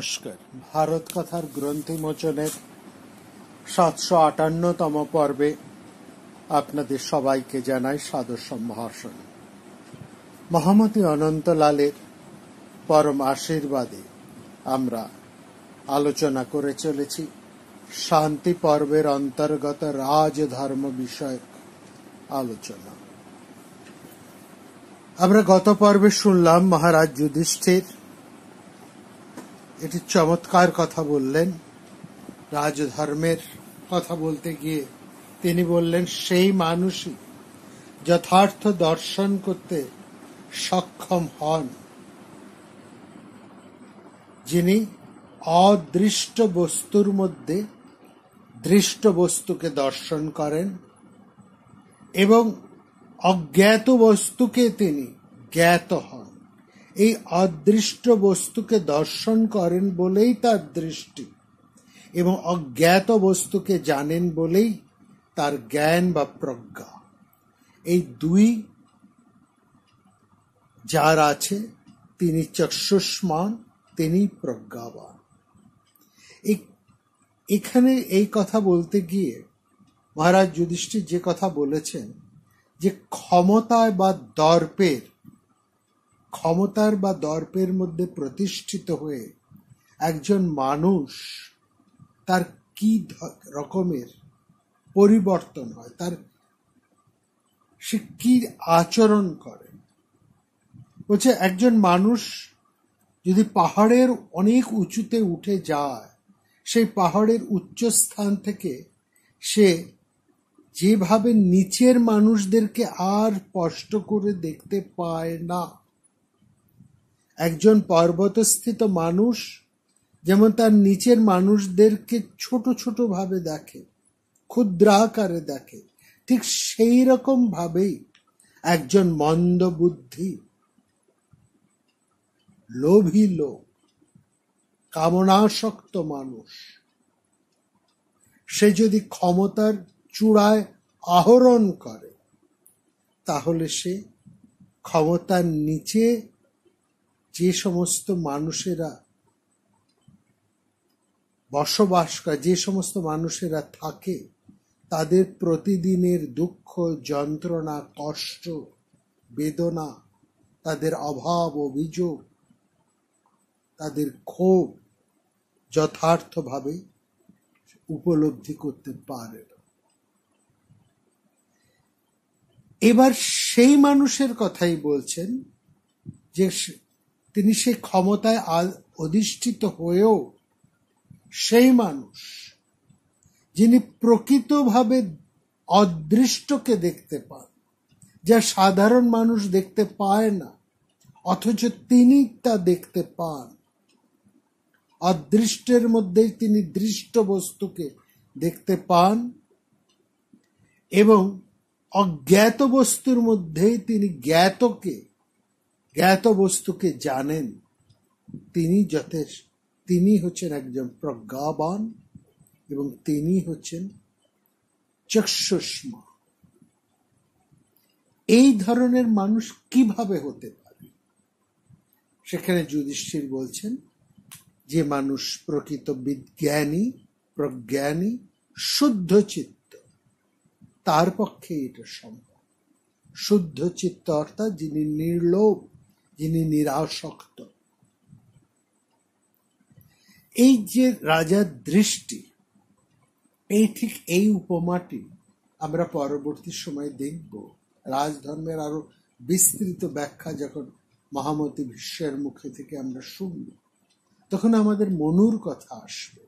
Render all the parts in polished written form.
নমস্কার। ভারত কথার গ্রন্থিমোচনের 758তম পর্বে আপনাদের সবাইকে জানাই সাদর সম্ভাষণ। মহামতি অনন্তলালের পরম আশীর্বাদে আমরা আলোচনা করে চলেছি শান্তি পর্বের অন্তর্গত রাজধর্ম বিষয়ক আলোচনা। আমরা গত পর্বে শুনলাম মহারাজ যুধিষ্ঠির এটি চমৎকার কথা বললেন। রাজধর্মের কথা বলতে গিয়ে তিনি বললেন, সেই মানুষই যথার্থ দর্শন করতে সক্ষম হন যিনি অদৃষ্ট বস্তুর মধ্যে দৃষ্ট বস্তুকে দর্শন করেন এবং অজ্ঞাত বস্তুকে তিনি জ্ঞাত হন। এই অদৃষ্ট বস্তুকে দর্শন করেন বলেই তার দৃষ্টি, এবং অজ্ঞাত বস্তুকে জানেন বলেই তার জ্ঞান বা প্রজ্ঞা। এই দুই যার আছে তিনি চক্ষুষ্মান, তিনি প্রজ্ঞাবান। এখানে এই কথা বলতে গিয়ে মহারাজ যুধিষ্ঠির যে কথা বলেছেন যে ক্ষমতার বা দর্পের মধ্যে প্রতিষ্ঠিত হয়ে একজন মানুষ তার কি রকমের পরিবর্তন হয়, তার সে কি আচরণ করে। বলছে একজন মানুষ যদি পাহাড়ের অনেক উঁচুতে উঠে যায়, সেই পাহাড়ের উচ্চ স্থান থেকে সে যেভাবে নিচের মানুষদেরকে আর স্পষ্ট করে দেখতে পায় না, একজন পর্বতস্থিত মানুষ যেমন তার নিচের মানুষদেরকে ছোট ছোট ভাবে দেখে, ক্ষুদ্রাকারে দেখে, ঠিক সেই রকম ভাবেই একজন মন্দ বুদ্ধি, লোভী লোক, কামনাসক্ত মানুষ, সে যদি ক্ষমতার চূড়ায় আহরণ করে, তাহলে সে ক্ষমতার নিচে যে সমস্ত মানুষেরা বসবাস করে, যে সমস্ত মানুষেরা থাকে, তাদের প্রতিদিনের দুঃখ, যন্ত্রণা, কষ্ট, বেদনা, তাদের অভাব, অভিযোগ, তাদের ক্ষোভ যথার্থভাবে উপলব্ধি করতে পারে না। এবার সেই মানুষের কথাই বলছেন যে তিনি সেই ক্ষমতায় অধিষ্ঠিত হয়েও সেই মানুষ যিনি প্রকৃতভাবে অদৃষ্টকে দেখতে পান, যা সাধারণ মানুষ দেখতে পায় না, অথচ তিনি তা দেখতে পান। অদৃষ্টের মধ্যেই তিনি দৃষ্ট বস্তুকে দেখতে পান এবং অজ্ঞাত বস্তুর মধ্যেই তিনি জ্ঞাত বস্তুকে জানেন। তিনি হচ্ছেন একজন প্রজ্ঞাবান এবং তিনি হচ্ছেন চক্ষুষ্মান। এই ধরনের মানুষ কিভাবে হতে পারে? সেখানে যুধিষ্ঠির বলছেন যে মানুষ প্রকৃত বিজ্ঞানী, প্রজ্ঞানী, শুদ্ধ চিত্ত, তার পক্ষে এটা সম্ভব। শুদ্ধ চিত্ত অর্থাৎ যিনি নির্লোভ, যিনি নিরাসক্ত। এই যে রাজার দৃষ্টি, ঠিক এই উপমাটি আমরা পরবর্তী সময় দেখব। রাজধর্মের আরো বিস্তৃত ব্যাখ্যা যখন মহামতি ভীষ্মের মুখে থেকে আমরা শুনব, তখন আমাদের মনুর কথা আসবে।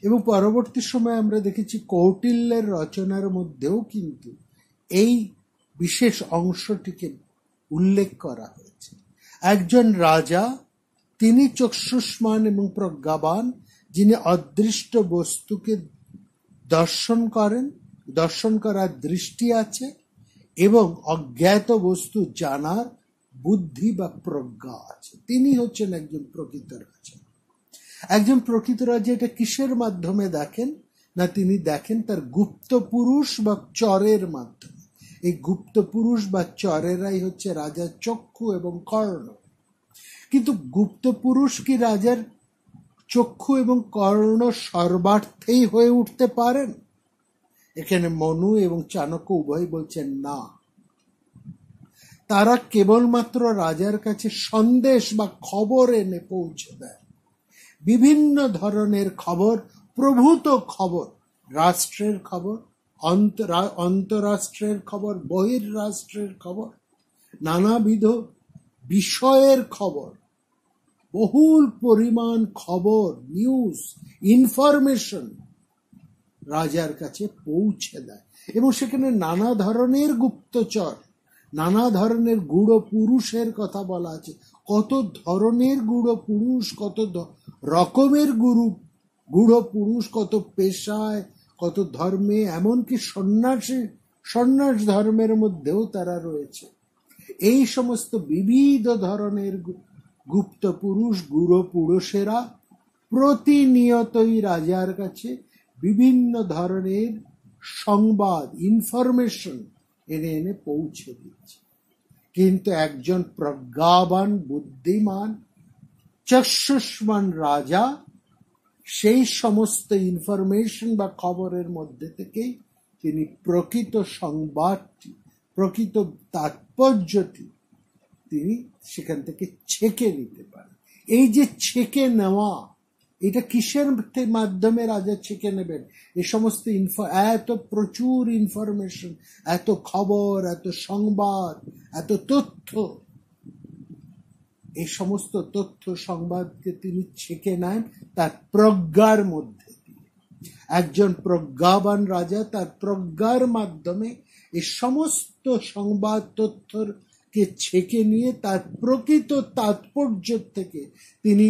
এবং পরবর্তী সময় আমরা দেখেছি কৌটিল্যের রচনার মধ্যেও কিন্তু এই বিশেষ অংশটিকে উল্লেখ করা হয়েছে। একজন রাজা, তিনি চক্ষুষ্মান এবং প্রজ্ঞাবান, যিনি অদৃষ্ট বস্তুকে দর্শন করেন, দর্শন করার দৃষ্টি আছে এবং অজ্ঞাত বস্তু জানার বুদ্ধি বা প্রজ্ঞা আছে। তিনি হচ্ছেন একজন প্রকৃত রাজা। একজন প্রকৃত রাজা এটা কিসের মাধ্যমে দেখেন না, তিনি দেখেন তার গুপ্ত পুরুষ বা চরের মাধ্যমে। এই গুপ্ত পুরুষ বা চরেরাই হচ্ছে রাজার চক্ষু এবং কর্ণ। কিন্তু গুপ্ত পুরুষ কি রাজার চক্ষু এবং কর্ণ সর্বার্থেই হয়ে উঠতে পারেন? এখানে মনু এবং চাণক্য উভয় বলছেন না। তারা কেবলমাত্র রাজার কাছে সন্দেশ বা খবর এনে পৌঁছে দেয়। বিভিন্ন ধরনের খবর, প্রভূত খবর, রাষ্ট্রের খবর, অন্তরাষ্ট্রের খবর, বহির্রাষ্ট্রের খবর, নানাবিধ বিষয়ের খবর, বহুল পরিমাণ খবর, নিউজ, ইনফরমেশন রাজার কাছে পৌঁছে দেয়। এবং সেখানে নানা ধরনের গুপ্তচর, নানা ধরনের গূঢ় পুরুষের কথা বলা আছে। কত ধরনের গূঢ় পুরুষ, কত রকমের গূঢ় পুরুষ, কত পেশায়, কত ধর্মে, এমনকি সন্ন্যাস ধর্মের মধ্যেও তারা রয়েছে। এই সমস্ত বিবিধ ধরনের গুপ্ত পুরুষ, গূঢ় পুরুষেরা প্রতিনিয়তই রাজার কাছে বিভিন্ন ধরনের সংবাদ, ইনফরমেশন এনে এনে পৌঁছে দিচ্ছে। কিন্তু একজন প্রজ্ঞাবান, বুদ্ধিমান, চক্ষুষ্মান রাজা সেই সমস্ত ইনফরমেশন বা খবরের মধ্যে থেকেই তিনি প্রকৃত সংবাদটি, প্রকৃত তাৎপর্যটি তিনি সেখান থেকে ছেঁকে নিতে পারেন। এই যে ছেঁকে নেওয়া, এটা কিসের মাধ্যমে রাজা ছেঁকে নেবেন? এই সমস্ত এত প্রচুর ইনফরমেশন, এত খবর, এত সংবাদ, এত তথ্য, এই সমস্ত তথ্য সংবাদকে তিনি ছেঁকে নেন তার প্রজ্ঞার মধ্যে দিয়ে। একজন প্রজ্ঞাবান রাজা তার প্রজ্ঞার মাধ্যমে এই সমস্ত সংবাদ তথ্যকে ছেঁকে নিয়ে তার প্রকৃত তাৎপর্য থেকে তিনি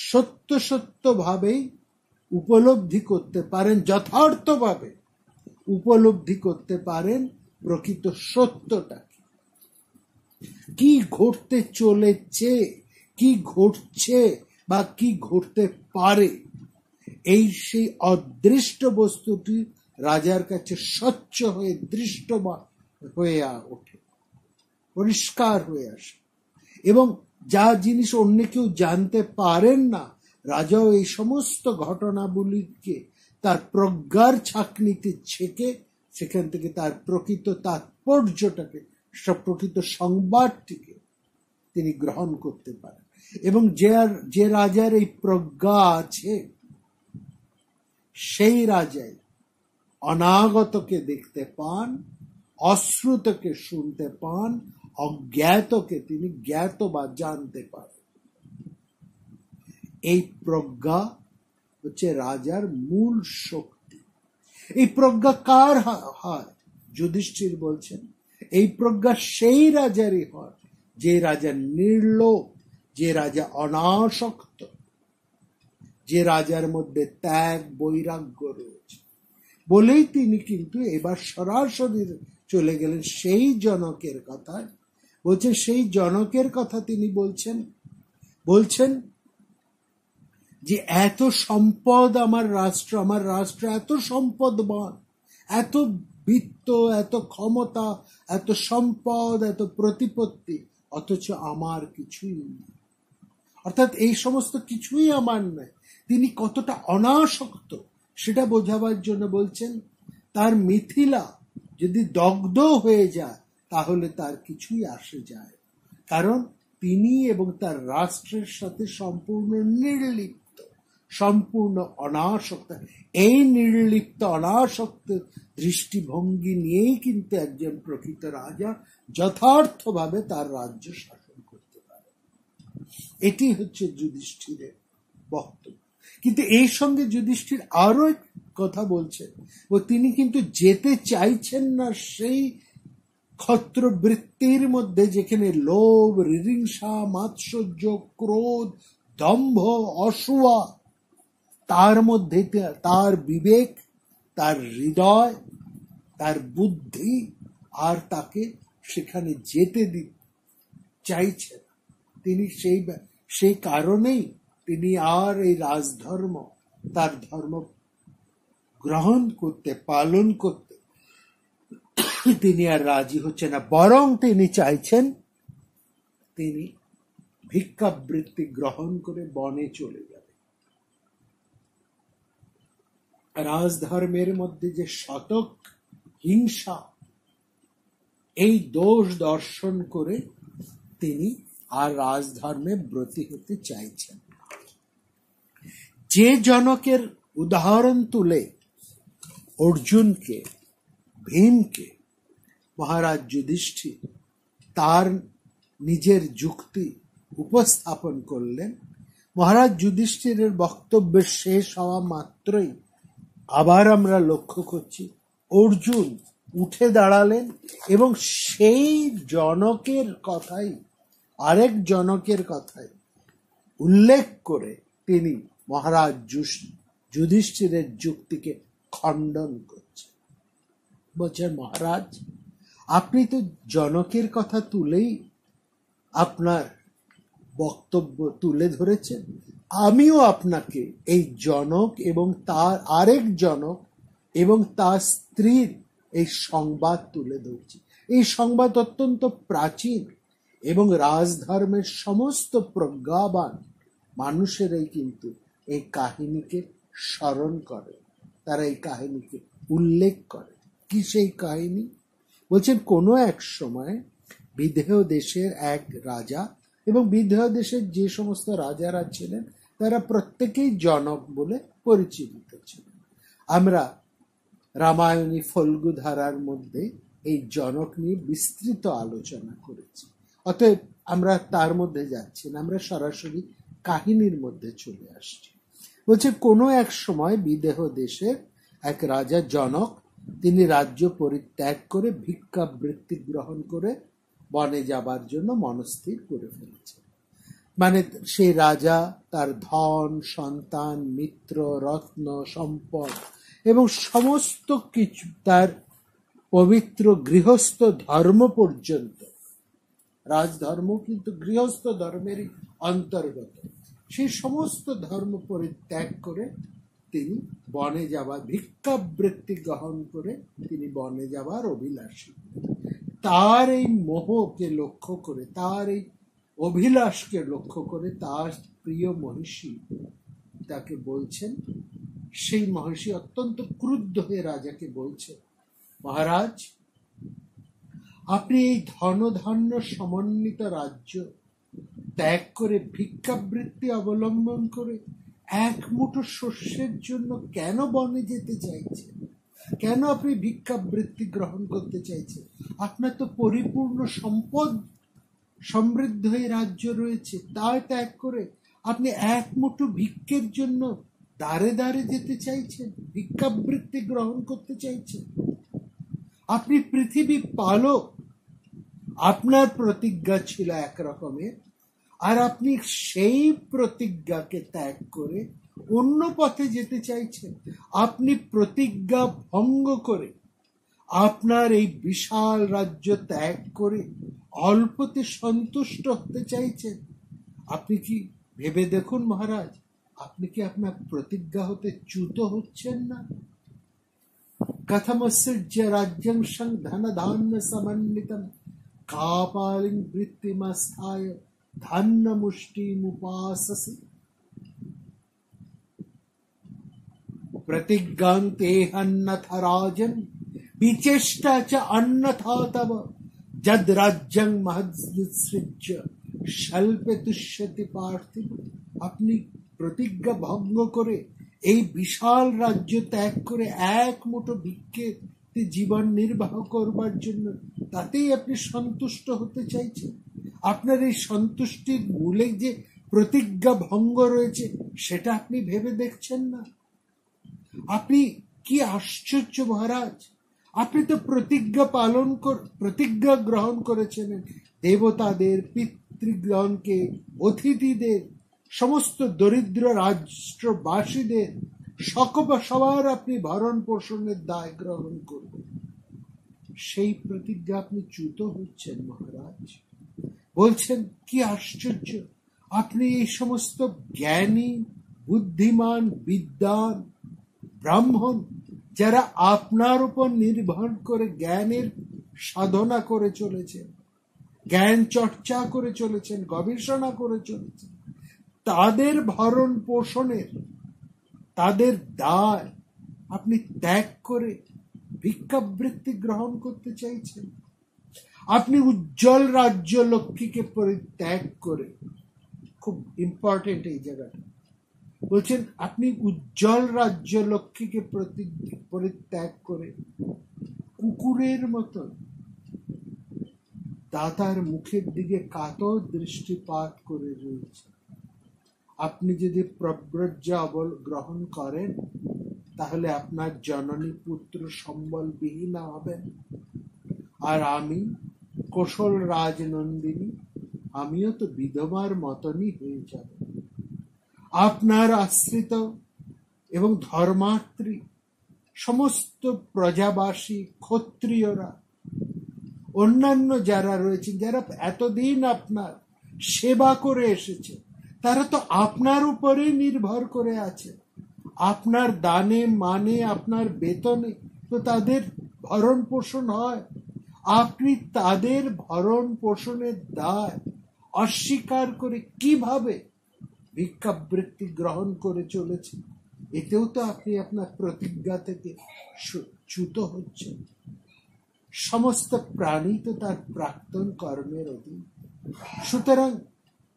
সত্য সত্য ভাবেই উপলব্ধি করতে পারেন, যথার্থভাবে উপলব্ধি করতে পারেন প্রকৃত সত্যটা কি ঘটতে চলেছে, কি ঘটছে বা কি ঘটতে পারে। এই সেই অদৃষ্ট বস্তুটি রাজার কাছে স্বচ্ছ হয়ে দৃষ্টমান হয়ে ওঠে, পরিষ্কার হয়ে আসে। এবং যা জিনিস অন্য কেউ জানতে পারেন না, রাজাও এই সমস্ত ঘটনাগুলিকে তার প্রজ্ঞার ছাঁকনিতে ছেঁকে সেখান থেকে তার প্রকৃত তাৎপর্যটাকে, প্রকৃত সংবাদটিকে তিনি গ্রহণ করতে পারেন। এবং যে রাজার এই প্রজ্ঞা আছে, সেই রাজাই অনাগতকে দেখতে পান, অশ্রুতকে শুনতে পান, অজ্ঞাতকে তিনি জ্ঞাত বা জানতে পারেন। এই প্রজ্ঞা হচ্ছে রাজার মূল শক্তি। এই প্রজ্ঞা কার হয়? যুধিষ্ঠির বলছেন এই প্রজ্ঞা সেই রাজারই হয় যে রাজা নির্লোভ, যে রাজা অনাসক্ত, যে রাজার মধ্যে ত্যাগ, বৈরাগ্য রয়েছে। বলেই তিনি কিন্তু এবার সরাসরি চলে গেলেন সেই জনকের কথায়। বলছেন সেই জনকের কথা তিনি বলছেন যে এত সম্পদ আমার রাষ্ট্র এত সম্পদবান, এত বিত্ত, এত ক্ষমতা, এত সম্পদ, এত প্রতিপত্তি, অথচ আমার কিছুই নেই। অর্থাৎ এই সমস্ত কিছুই আমার নয়। তিনি কতটা অনাসক্ত সেটা বোঝাবার জন্য বলছেন তার মিথিলা যদি দগ্ধ হয়ে যায় তাহলে তার কিছুই আসে যায়, কারণ তিনি এবং তার রাষ্ট্রের সাথে সম্পূর্ণ নির্লিপ্ত, সম্পূর্ণ অনাসক্ত। এই নির্লিপ্ত অনাসক্ত দৃষ্টিভঙ্গি নিয়েই কিন্তু একজন প্রকৃত রাজা যথার্থভাবে তার রাজ্য শাসন করতে পারে। এটি হচ্ছে যুধিষ্ঠিরের বক্তব্য। কিন্তু এই সঙ্গে যুধিষ্ঠির আরো এক কথা বলছেন, ও তিনি কিন্তু যেতে চাইছেন না সেই ক্ষত্রবৃত্তির মধ্যে যেখানে লোভ, রিরিংসা, মাৎসর্য, ক্রোধ, দম্ভ, অসূয়া, তার মধ্যে তার বিবেক, তার হৃদয়, তার বুদ্ধি আর তাকে সেখানে যেতে চাইছেন। তিনি সেই কারণেই তিনি আর এই রাজধর্ম, তার ধর্ম গ্রহণ করতে, পালন করতে তিনি আর রাজি হচ্ছেন না, বরং তিনি চাইছেন তিনি ভিক্ষাবৃত্তি গ্রহণ করে বনে চলে যাবেন। রাজধর্মের মধ্যে যে শতক হিংসা, এই দোষ দর্শন করে তিনি আর রাজধর্মে ব্রতী হতে চাইছেন। যে জনকের উদাহরণ তুলে অর্জুনকে, ভীমকে মহারাজ যুধিষ্ঠির তার নিজের যুক্তি উপস্থাপন করলেন, মহারাজ যুধিষ্ঠিরের বক্তব্যের শেষ হওয়া মাত্রই আবার আমরা লক্ষ্য করছি অর্জুন উঠে দাঁড়ালেন এবং সেই জনকের কথাই, আরেক জনকের কথাই উল্লেখ করে তিনি মহারাজ যুধিষ্ঠিরের যুক্তিকে খণ্ডন করছেন। বলছেন, মহারাজ আপনি তো জনকের কথা তুলেই আপনার বক্তব্য তুলে ধরেছেন, আমিও আপনাকে এই জনক এবং তার আরেক জনক এবং তার স্ত্রীর এই সংবাদ তুলে ধরছি। এই সংবাদ অত্যন্ত প্রাচীন এবং রাজধর্মের সমস্ত প্রজ্ঞাবান মানুষেরাই কিন্তু এই কাহিনীকে স্মরণ করে, তারা এই কাহিনীকে উল্লেখ করে। কি সেই কাহিনী? বলছেন, কোনো এক সময় বিদেহ দেশের এক রাজা, এবং বিদেহ দেশের যে সমস্ত রাজারা ছিলেন তারা প্রত্যেকেই জনক বলে পরিচিত ছিলেন। আমরা রামায়ণী ফল্গু ধারার মধ্যে এই জনক নিয়ে বিস্তৃত আলোচনা করেছি, অতএব আমরা তার মধ্যে যাচ্ছি না, আমরা সরাসরি কাহিনীর মধ্যে চলে আসছি। বলছে, কোনো এক সময় বিদেহ দেশের এক রাজা জনক, তিনি রাজ্য পরিত্যাগ করে ভিক্ষাবৃত্তি গ্রহণ করে বনে যাবার জন্য মনস্থির করে ফেলেছেন। মানে সেই রাজা তার ধন, সন্তান, মিত্র, রত্ন, সম্পদ এবং সমস্ত কিছু, তার পবিত্র গৃহস্থ ধর্ম পর্যন্ত, রাজধর্ম কিন্তু গৃহস্থ ধর্মেরই অন্তর্গত, সেই সমস্ত ধর্ম পরিত্যাগ করে তিনি বনে যাবার, ভিক্ষাবৃত্তি গ্রহণ করে তিনি বনে যাবার অভিলাষী। তার এই মোহকে লক্ষ্য করে, তার এই অভিলাষকে লক্ষ্য করে তার প্রিয় মহিষী তাকে বলছেন, সেই মহিষী অত্যন্ত ক্রুদ্ধ হয়ে রাজাকে বলছে, মহারাজ আপনি এই ধনধান্য সমন্বিত রাজ্য ত্যাগ করে ভিক্ষাবৃত্তি অবলম্বন করে এক মুঠো শস্যের জন্য কেন বনে যেতে চাইছেন? কেন আপনি ভিক্ষাবৃত্তি গ্রহণ করতে চাইছেন? আপনার তো পরিপূর্ণ সম্পদ সমৃদ্ধ এই রাজ্য রয়েছে, তা ত্যাগ করে আপনি এক মুঠো ভিক্ষের জন্য দাঁড়ে দাঁড়ে যেতে চাইছেন, ভিক্ষাবৃত্তি গ্রহণ করতে চাইছেন। আপনি পৃথিবী পালক, আপনার প্রতিজ্ঞা ছিল এক রকমের, আর আপনি সেই প্রতিজ্ঞাকে ত্যাগ করে অন্য পথে যেতে চাইছেন। আপনি প্রতিজ্ঞা ভঙ্গ করে আপনার এই বিশাল রাজ্য ত্যাগ করে অল্পতে সন্তুষ্ট হতে চাইছেন। আপনি কি ভেবে দেখুন মহারাজ, আপনি কি আপনার প্রতিজ্ঞা হতে চ্যুত হচ্ছেন না? কথমস্য রাজ্যং সং ধন ধান্য সমন্বিতম কাপালিং বৃত্তিমস্থায় ধান্য মুষ্টিমুপাসসি प्रतिज्ञां तेहन्नथ राजन् विचेष्टा च अन्यथा तव जद राज्यं महदुत्सृज्य স্বল্পে তুষ্যতি পার্থিব। আপনি প্রতিজ্ঞা ভঙ্গ করে এই বিশাল রাজ্য ত্যাগ করে এক মুঠো ভিক্ষেতে জীবন নির্বাহ করবার জন্য, তাতেই আপনি সন্তুষ্ট হতে চাইছেন। আপনার এই সন্তুষ্টির মূলে যে প্রতিজ্ঞা ভঙ্গ রয়েছে সেটা আপনি ভেবে দেখছেন না। আপনি কি আশ্চর্য মহারাজ, আপনি তো প্রতিজ্ঞা গ্রহণ করেছেন দেবতাদের, পিতৃগণকে, অতিথিদের, সমস্ত দরিদ্র রাষ্ট্রবাসীদের সবার আপনি ভরণ পোষণের দায় গ্রহণ করবেন। সেই প্রতিজ্ঞা আপনি চ্যুত হচ্ছেন মহারাজ। বলছেন, কি আশ্চর্য, আপনি এই সমস্ত জ্ঞানী, বুদ্ধিমান, বিদ্বান ব্রাহ্মণ যারা আপনার উপর নির্ভর করে জ্ঞানের সাধনা করে চলেছেন, জ্ঞান চর্চা করে চলেছেন, গবেষণা করে চলেছেন, তাদের ভরণ পোষণের, তাদের দায় আপনি ত্যাগ করে ভিক্ষাবৃত্তি গ্রহণ করতে চাইছেন? আপনি উজ্জ্বল রাজ্য লক্ষ্মীকে পরিত্যাগ করে, খুব ইম্পর্টেন্ট এই জায়গাটা, বলছেন আপনি উজ্জ্বল রাজ্য লক্ষ্মীকে পরিত্যাগ করে কুকুরের মতন দাতার মুখের দিকে কাতর দৃষ্টিপাত করে রয়েছে। আপনি যদি প্রব্রজ্যা গ্রহণ করেন তাহলে আপনার জননী পুত্র সম্বলবিহীনা হবেন, আর আমি কোশল রাজনন্দিনী, আমিও তো বিধবার মতনই হয়ে যাব। আপনার আশ্রিত এবং ধর্মাত্রী সমস্ত প্রজাবাসী, ক্ষত্রিয়রা, অন্যান্য যারা রয়েছেন, যারা এতদিন আপনার সেবা করে এসেছে, তারা তো আপনার উপরে নির্ভর করে আছে। আপনার দানে মানে, আপনার বেতনে তো তাদের ভরণ পোষণ হয়। আপনি তাদের ভরণ পোষণের দায় অস্বীকার করে কিভাবে ভিক্ষাবৃত্তি গ্রহণ করে চলেছেন? এতেও তো আপনি আপনার প্রতিজ্ঞা থেকে চ্যুত হচ্ছেন। সমস্ত প্রাণী তো তার প্রাক্তন কর্মের অধীন। সুতরাং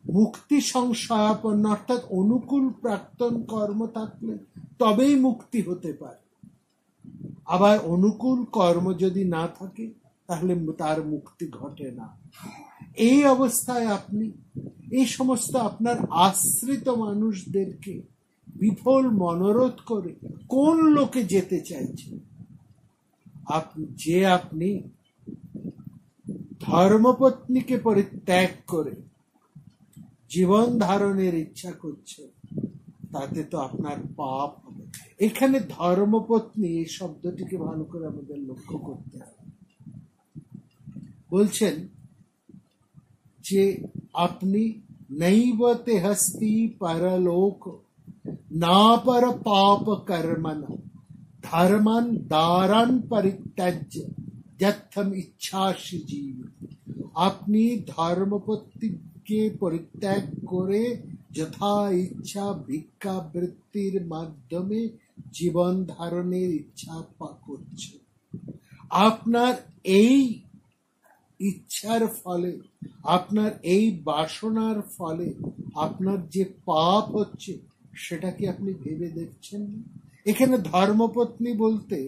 মুক্তি সংশয়াপন্ন, অর্থাৎ অনুকূল প্রাক্তন কর্ম থাকলে তবেই মুক্তি হতে পারে। আবার অনুকূল কর্ম যদি না থাকে তাহলে তার মুক্তি ঘটে না। এই অবস্থায় আপনি এই সমস্ত আপনার আশ্রিত মানুষদেরকে বিফল মনোরথ করে কোন লোকে যেতে চাইছেন? আপনি ধর্মপত্নীকে পরিত্যাগ করে জীবন ধারণের ইচ্ছা করছেন, তাতে তো আপনার পাপ হবে। এখানে ধর্মপত্নী এই শব্দটিকে ভালো করে আমাদের লক্ষ্য করতে হবে। বলছেন যে আপনি নৈব তেহস্তি পরলোক না পর পাপ কর্মণ ধর্মান দারান পরিত্যাজ্য যথম ইচ্ছাসি জীবিত। আপনি ধর্মপত্নীকে পরিত্যাগ করে যথা ইচ্ছা ভিক্ষাবৃত্তির মাধ্যমে জীবন ধারণের ইচ্ছা করছে। আপনার এই ইচ্ছার ফলে, আপনার এই বাসনার ফলে আপনার যে পাপ হচ্ছে সেটা কি আপনি ভেবে দেখছেন? এখানে ধর্মপত্নী বলতে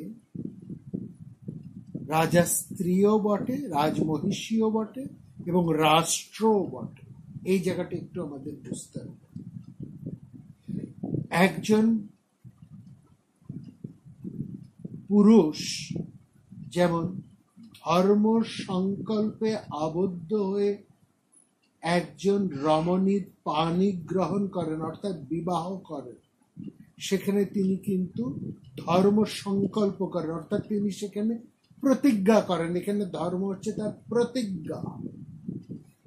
রাজা স্ত্রীও বটে, রাজমহিষীও বটে এবং রাষ্ট্রও বটে। এই জায়গাটা একটু আমাদের বুঝতে হবে। একজন পুরুষ যেমন ধর্ম সংকল্পে আবদ্ধ হয়ে একজন রমণীর পানি গ্রহণ করেন, অর্থাৎ বিবাহ করেন, সেখানে তিনি কিন্তু ধর্ম সংকল্প করেন, অর্থাৎ তিনি সেখানে প্রতিজ্ঞা করেন। এখানে ধর্ম হচ্ছে তার প্রতিজ্ঞা।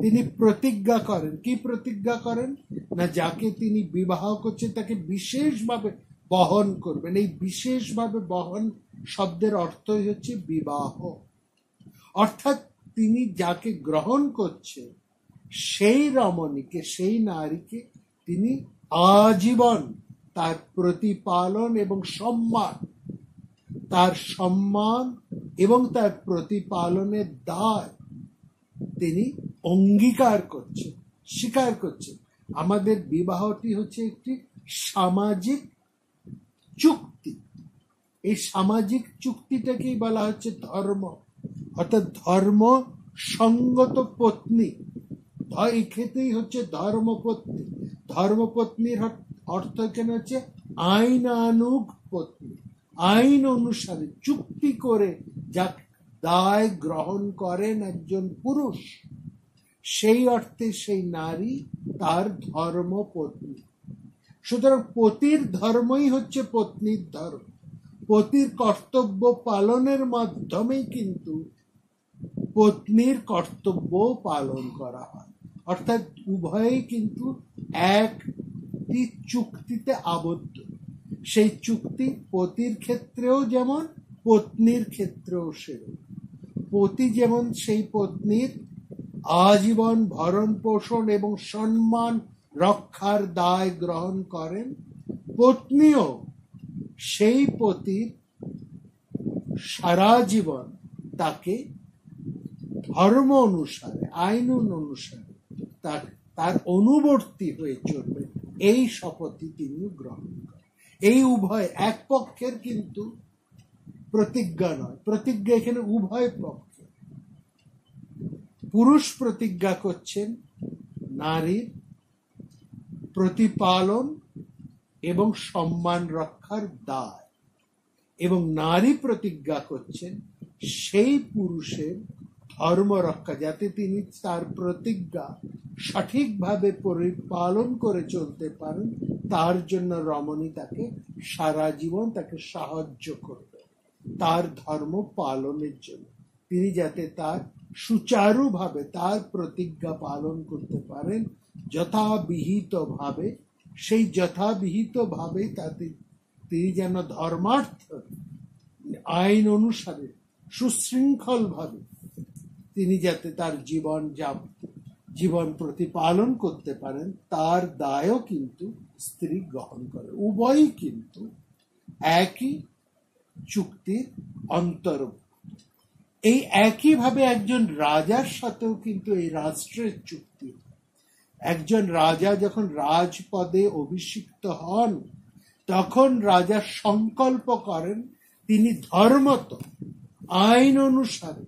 তিনি প্রতিজ্ঞা করেন। কি প্রতিজ্ঞা করেন? না, যাকে তিনি বিবাহ করছেন তাকে বিশেষভাবে বহন করবেন। এই বিশেষভাবে বহন শব্দের অর্থই হচ্ছে বিবাহ। অর্থাৎ তিনি যাকে গ্রহণ করছেন সেই রমণীকে, সেই নারীকে তিনি আজীবন তার প্রতিপালন এবং সম্মান, তার সম্মান এবং তার প্রতিপালনের দায় তিনি অঙ্গীকার করছেন, স্বীকার করছেন। আমাদের বিবাহটি হচ্ছে একটি সামাজিক চুক্তি। এই সামাজিক চুক্তিটাকেই বলা হচ্ছে ধর্ম, অর্থাৎ ধর্ম সঙ্গত পত্নী। এই ক্ষেত্রেই হচ্ছে ধর্মপত্নী। ধর্মপত্নীর অর্থ এখানে হচ্ছে আইনানুগ পত্নী। আইন অনুসারে চুক্তি করে যা দায় গ্রহণ করেন একজন পুরুষ, সেই অর্থে সেই নারী তার ধর্মপত্নী। সুতরাং পতির ধর্মই হচ্ছে পত্নীর ধর্ম। পতির কর্তব্য পালনের মাধ্যমেই কিন্তু পত্নীর কর্তব্য পালন করা হয়। অর্থাৎ উভয়েই কিন্তু একটি চুক্তিতে আবদ্ধ। সেই চুক্তি পতির ক্ষেত্রেও যেমন, পত্নীর ক্ষেত্রেও সেরকম। পতি যেমন সেই পত্নীর আজীবন ভরণ পোষণ এবং সম্মান রক্ষার দায় গ্রহণ করেন, পত্নীও সেই পতির সারা জীবন তাকে ধর্ম অনুসারে, আইন অনুসারে তার অনুবর্তী হয়ে চলবে, এই শপথই তিনি গ্রহণ করেন। এই উভয় এক পক্ষের কিন্তু প্রতিজ্ঞা নয়, প্রতিজ্ঞা এখানে উভয় পক্ষে। পুরুষ প্রতিজ্ঞা করছেন নারীর প্রতিপালন এবং সম্মান রক্ষার দায়, এবং নারী প্রতিজ্ঞা করছেন সেই পুরুষের ধর্ম রক্ষা, যাতে তিনি তার প্রতিজ্ঞা সঠিকভাবে পরিপালন করে চলতে পারেন। তার জন্য রমণী তাকে সারা জীবন তাকে সাহায্য করবে তার ধর্ম পালনের জন্য। তিনি যাতে তার সুচারুভাবে তার প্রতিজ্ঞা পালন করতে পারেন যথাবিহিতভাবে, সেই যথাবিহিতভাবে তাতে তিনি যেন ধর্মার্থ আইন অনুসারে সুশৃঙ্খলভাবে তিনি যাতে তার জীবন প্রতিপালন করতে পারেন, তার দায়ও কিন্তু স্ত্রী গ্রহণ করে। উভয়ই কিন্তু একই চুক্তির অন্তর্ভুক্ত। এই একইভাবে একজন রাজার সাথেও কিন্তু এই রাষ্ট্রের চুক্তি। একজন রাজা যখন রাজপদে অভিষিক্ত হন, তখন রাজা সংকল্প করেন তিনি ধর্মত আইন অনুসারে,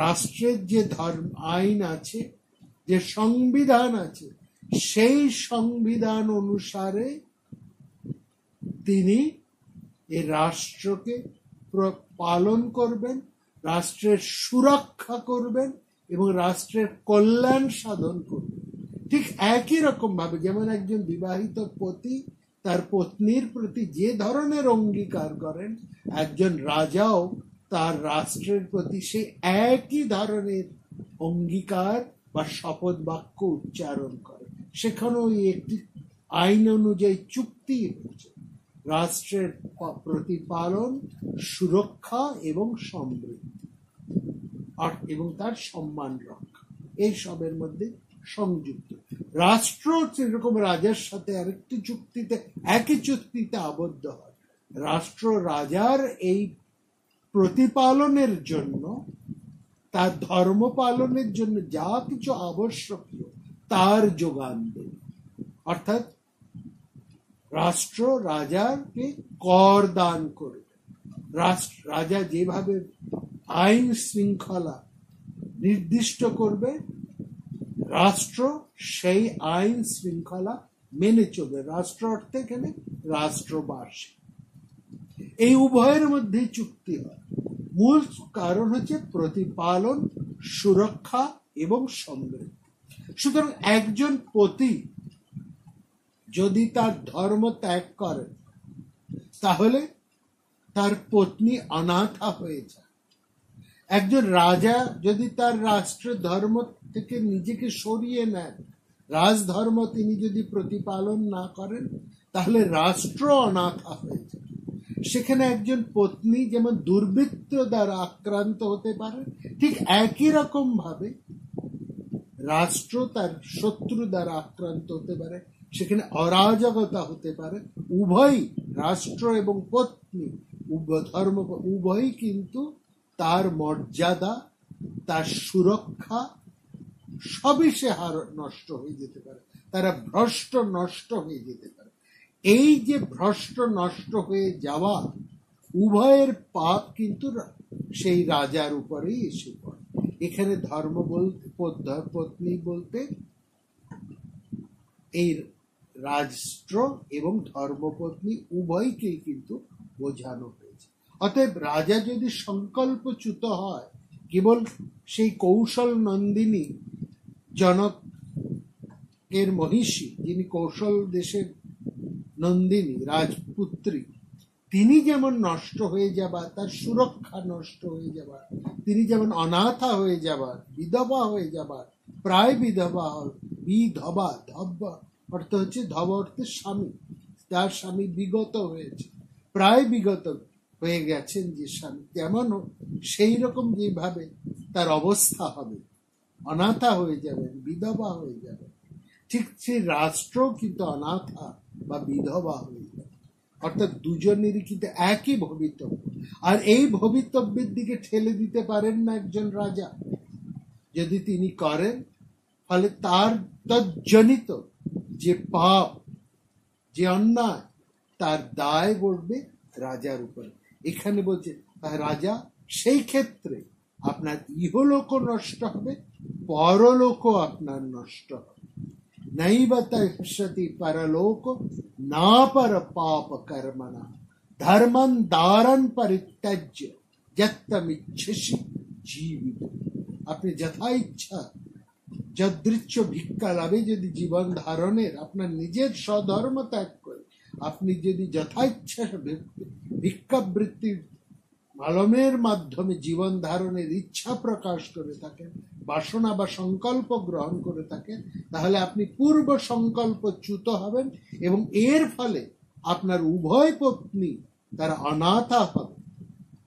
রাষ্ট্রের যে আইন আছে, যে সংবিধান আছে, সেই সংবিধান অনুসারে তিনি এই রাষ্ট্রকে পালন করবেন, রাষ্ট্রের সুরক্ষা করবেন এবং রাষ্ট্রের কল্যাণ সাধন করবেন। ঠিক একই রকম ভাবে যেমন একজন বিবাহিত পতি তার পত্নীর প্রতি যে ধরনের অঙ্গীকার করেন, একজন রাজাও তার রাষ্ট্রের প্রতি সে একই ধরনের অঙ্গীকার বা শপথ বাক্য উচ্চারণ করে। সেখানেও একটি আইন অনুযায়ী চুক্তি হচ্ছে রাষ্ট্রের প্রতিপালন, সুরক্ষা এবং সমৃদ্ধি এবং তার সম্মান রক্ষা, এই সবের মধ্যে সংযুক্ত। রাষ্ট্র সেরকম রাজার সাথে আরেকটি চুক্তিতে, একই চুক্তিতে আবদ্ধ হয়। রাষ্ট্র রাজার এই প্রতিপালনের জন্য, তার ধর্ম পালনের জন্য যা কিছু আবশ্যকীয় তার যোগান দেবে। অর্থাৎ রাষ্ট্র রাজাকে কর দান করবে। রাজা যেভাবে আইন শৃঙ্খলা নির্দিষ্ট করবে, রাষ্ট্র সেই আইন শৃঙ্খলা মেনে চলবে। রাষ্ট্র অর্থে এখানে রাষ্ট্রবাসী। এই উভয়ের মধ্যে চুক্তি হয়। মূল কারণ হচ্ছে প্রতিপালন, সুরক্ষা এবং সমৃদ্ধি। সুতরাং একজন পতি যদি তার ধর্ম ত্যাগ করে, তাহলে তার পত্নী অনাথা হয়ে যায়। একজন রাজা যদি তার রাষ্ট্রের ধর্ম থেকে নিজেকে সরিয়ে নেন, রাজধর্ম তিনি যদি প্রতিপালন না করেন, তাহলে রাষ্ট্র অনাথা হয়ে যায়। সেখানে একজন পত্নী যেমন দুর্বৃত্ত দ্বারা আক্রান্ত হতে পারে, ঠিক একই রকম ভাবে রাষ্ট্র তার শত্রু দ্বারা আক্রান্ত হতে পারে। সেখানে অরাজকতা হতে পারে। উভয়ই, রাষ্ট্র এবং পত্নী, ধর্ম উভয়ই কিন্তু তার মর্যাদা, তার সুরক্ষা সবই সে নষ্ট হয়ে যেতে পারে। তারা ভ্রষ্ট নষ্ট হয়ে যেতে পারে। এই যে ভ্রষ্ট নষ্ট হয়ে যাওয়া, উভয়ের পাপ কিন্তু সেই রাজার উপরেই এসে পড়ে। এখানে ধর্ম বলতে, পত্নী বলতে এই রাষ্ট্র এবং ধর্মপত্নী উভয়কেই কিন্তু বোঝানো হয়েছে। অতএব রাজা যদি সংকল্পচ্যুত হয়, কেবল সেই কৌশল নন্দিনী, জনকের মহিষী, যিনি কৌশল দেশের নন্দিনী রাজপুত্রী, তিনি যেমন নষ্ট হয়ে যাবার, তার সুরক্ষা নষ্ট হয়ে যাবার, তিনি যেমন অনাথা হয়ে যাবার, বিধবা হয়ে যাবার, প্রায় বিধবা ধব্বা অর্থ হচ্ছে, ধব অর্থের স্বামী, তার স্বামী বিগত হয়েছে, প্রায় বিগত হয়ে গেছেন যে স্বামী, তেমন সেই রকম যেভাবে তার অবস্থা হবে, অনাথা হয়ে যাবেন, বিধবা হয়ে যাবেন, ঠিক সেই রাষ্ট্র কিন্তু অনাথা বা বিধবা হয়ে যাবে। অর্থাৎ দুজনেরই কিন্তু একই ভবিতব্য, আর এই ভবিতব্যের দিকে ঠেলে দিতে পারেন না একজন রাজা। যদি তিনি করেন, ফলে তার তজ্জনিত যে পাপ, যে অন্যায়, তার দায় পড়বে রাজার উপরে। এখানে বলছে রাজা সেই ক্ষেত্রে আপনার ইহলোক নষ্ট হবে, পরলোকও আপনার নষ্ট হবে। নৈবতি পরলোক না পর পাপ কর্মণা ধর্মং দারণ পরিত্যজ্য যত্তমিচ্ছসি জীবিত। আপনি যথা ইচ্ছা যদৃচ্ছ ভিক্ষা লাভে যদি জীবন ধারণের আপনার নিজের স্বধর্ম ত্যাগ করে আপনি যদি যথা ইচ্ছা ভিক্ষাবৃত্তির মালমের মাধ্যমে জীবন ধারণের ইচ্ছা প্রকাশ করে থাকেন, বাসনা বা সংকল্প গ্রহণ করে থাকেন, তাহলে আপনি পূর্ব সংকল্পচ্যুত হবেন এবং এর ফলে আপনার উভয় পত্নী তারা অনাথা হবে,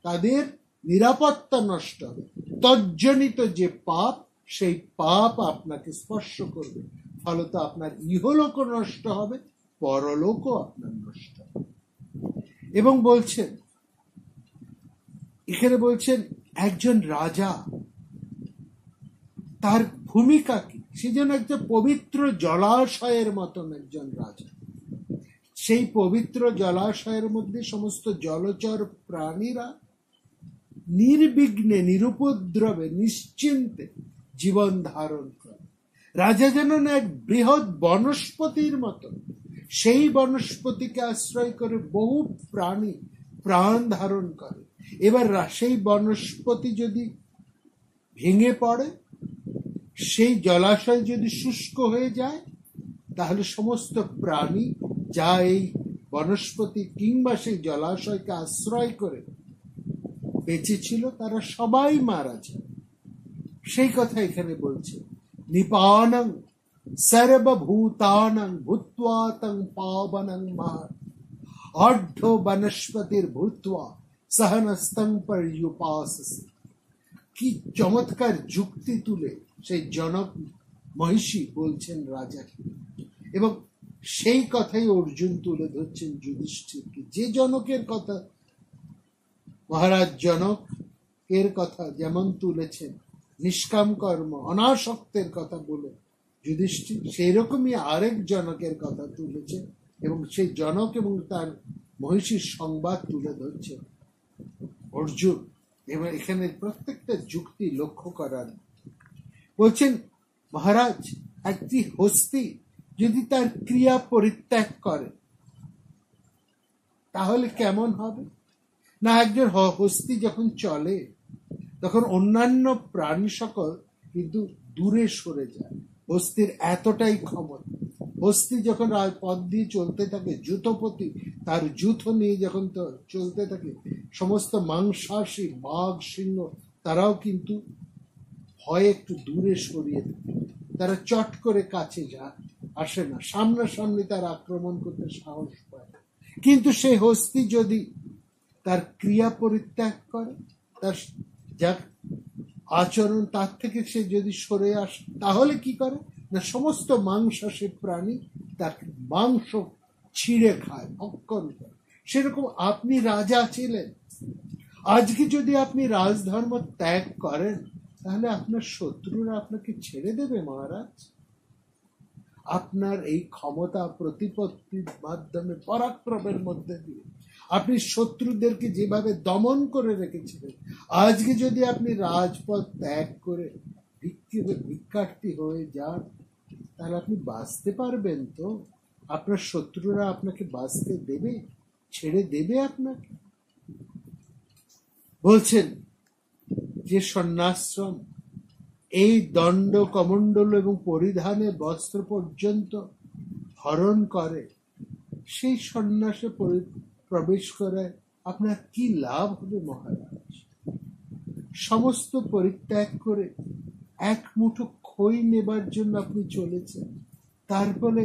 তাদের নিরাপত্তা নষ্ট হবে। তজ্জনিত যে পাপ, সেই পাপ আপনাকে স্পর্শ করবে, ফলত আপনার ইহলোক নষ্ট হবে, পরলোকও আপনার নষ্ট হবে। এবং বলছেন, এখানে বলছেন একজন রাজা তার ভূমিকা কি, সে যেন একজন পবিত্র জলাশয়ের মতন একজন রাজা। সেই পবিত্র জলাশয়ের মধ্যে সমস্ত জলচর প্রাণীরা নির্বিঘ্নে, নিরুপদ্রবে, নিশ্চিন্তে জীবন ধারণ করে। রাজা যেন এক বৃহৎ বনস্পতির মতো, সেই বনস্পতিকে আশ্রয় করে বহু প্রাণী প্রাণ ধারণ করে। এবার সেই বনস্পতি যদি ভেঙে পড়ে, সেই জলাশয় যদি শুষ্ক হয়ে যায়, তাহলে সমস্ত প্রাণী যা এই বনস্পতি কিংবা সেই জলাশয়কে আশ্রয় করে বেঁচে ছিল, তারা সবাই মারা যায়। সেই কথা এখানে বলছে, নিপানং সর্বভূতানাং ভূত্বা তং পাবনং মহৎ অর্ধ বনস্পতির ভূত্বা সহনস্তং পর্যুপাসসি। কি চমৎকার যুক্তি তুলে সেই জনক মহিষী বলছেন রাজাকে, এবং সেই কথাই অর্জুন তুলে ধরছেন যুধিষ্ঠিরকে। যে জনকের কথা, মহারাজ জনক এর কথা যেমন তুলেছেন, নিষ্কাম কর্ম অনাসক্তের কথা বলে যুধিষ্ঠির, সেই রকমই আরেক জনকের কথা তুলেছেন, এবং সেই জনক এবং তার মহিষীর সংবাদ তুলে ধরছেন অর্জুন। এবং এখানে প্রত্যেকটা যুক্তি লক্ষ্য করার। বলছেন, মহারাজ, একটি হস্তি যদি তার ক্রিয়া পরিত্যাগ করে তাহলে কেমন হবে না, একজন হস্তি যখন চলে তখন অন্যান্য প্রাণী সকল কিন্তু দূরে সরে যায়। হস্তির এতটাই ক্ষমতা। হস্তি যখন পথ দিয়ে চলতে থাকে, জুতপতি তার জুথ নিয়ে যখন চলতে থাকে, সমস্ত মাংসাশী বাঘ, সিংহ তারাও কিন্তু ভয়ে একটু দূরে সরিয়ে থাকে। তারা চট করে কাছে আসে না, সামনাসামনি তার আক্রমণ করতে সাহস পায়। কিন্তু সেই হস্তি যদি তার ক্রিয়া পরিত্যাগ করে, তার যা আচরণ তার থেকে সে যদি সরে আসে, তাহলে কি করে না, সমস্ত মাংসাশী প্রাণী তার মাংস ছিঁড়ে খায়, ভক্ষণ করে। সেরকম আপনি রাজা ছিলেন, আজকে যদি আপনি রাজধর্ম ত্যাগ করেন, তাহলে আপনার শত্রুরা আপনাকে ছেড়ে দেবে মহারাজ। আপনার এই ক্ষমতা প্রতিপত্তির মাধ্যমে, পরাক্রমের মধ্যে দিয়ে আপনি শত্রুদেরকে যেভাবে দমন করে রেখেছিলেন, আজকে যদি আপনি রাজপথ ত্যাগ করে ভিক্ষার্থী হয়ে যান, তাহলে আপনি বাঁচতে পারবেন তো? আপনার শত্রুরা আপনাকে বাঁচতে দেবে? ছেড়ে দেবে আপনাকে? বলছেন যে সন্ন্যাশ্রম এই দণ্ড কমণ্ডল এবং পরিধানে বস্ত্র পর্যন্ত হরণ করে, সেই সন্ন্যাসে প্রবেশ করে আপনার কি লাভ হবে মহারাজ? সমস্ত পরিত্যাগ করে এক মুঠো খই নেবার জন্য আপনি চলেছেন, তারপরে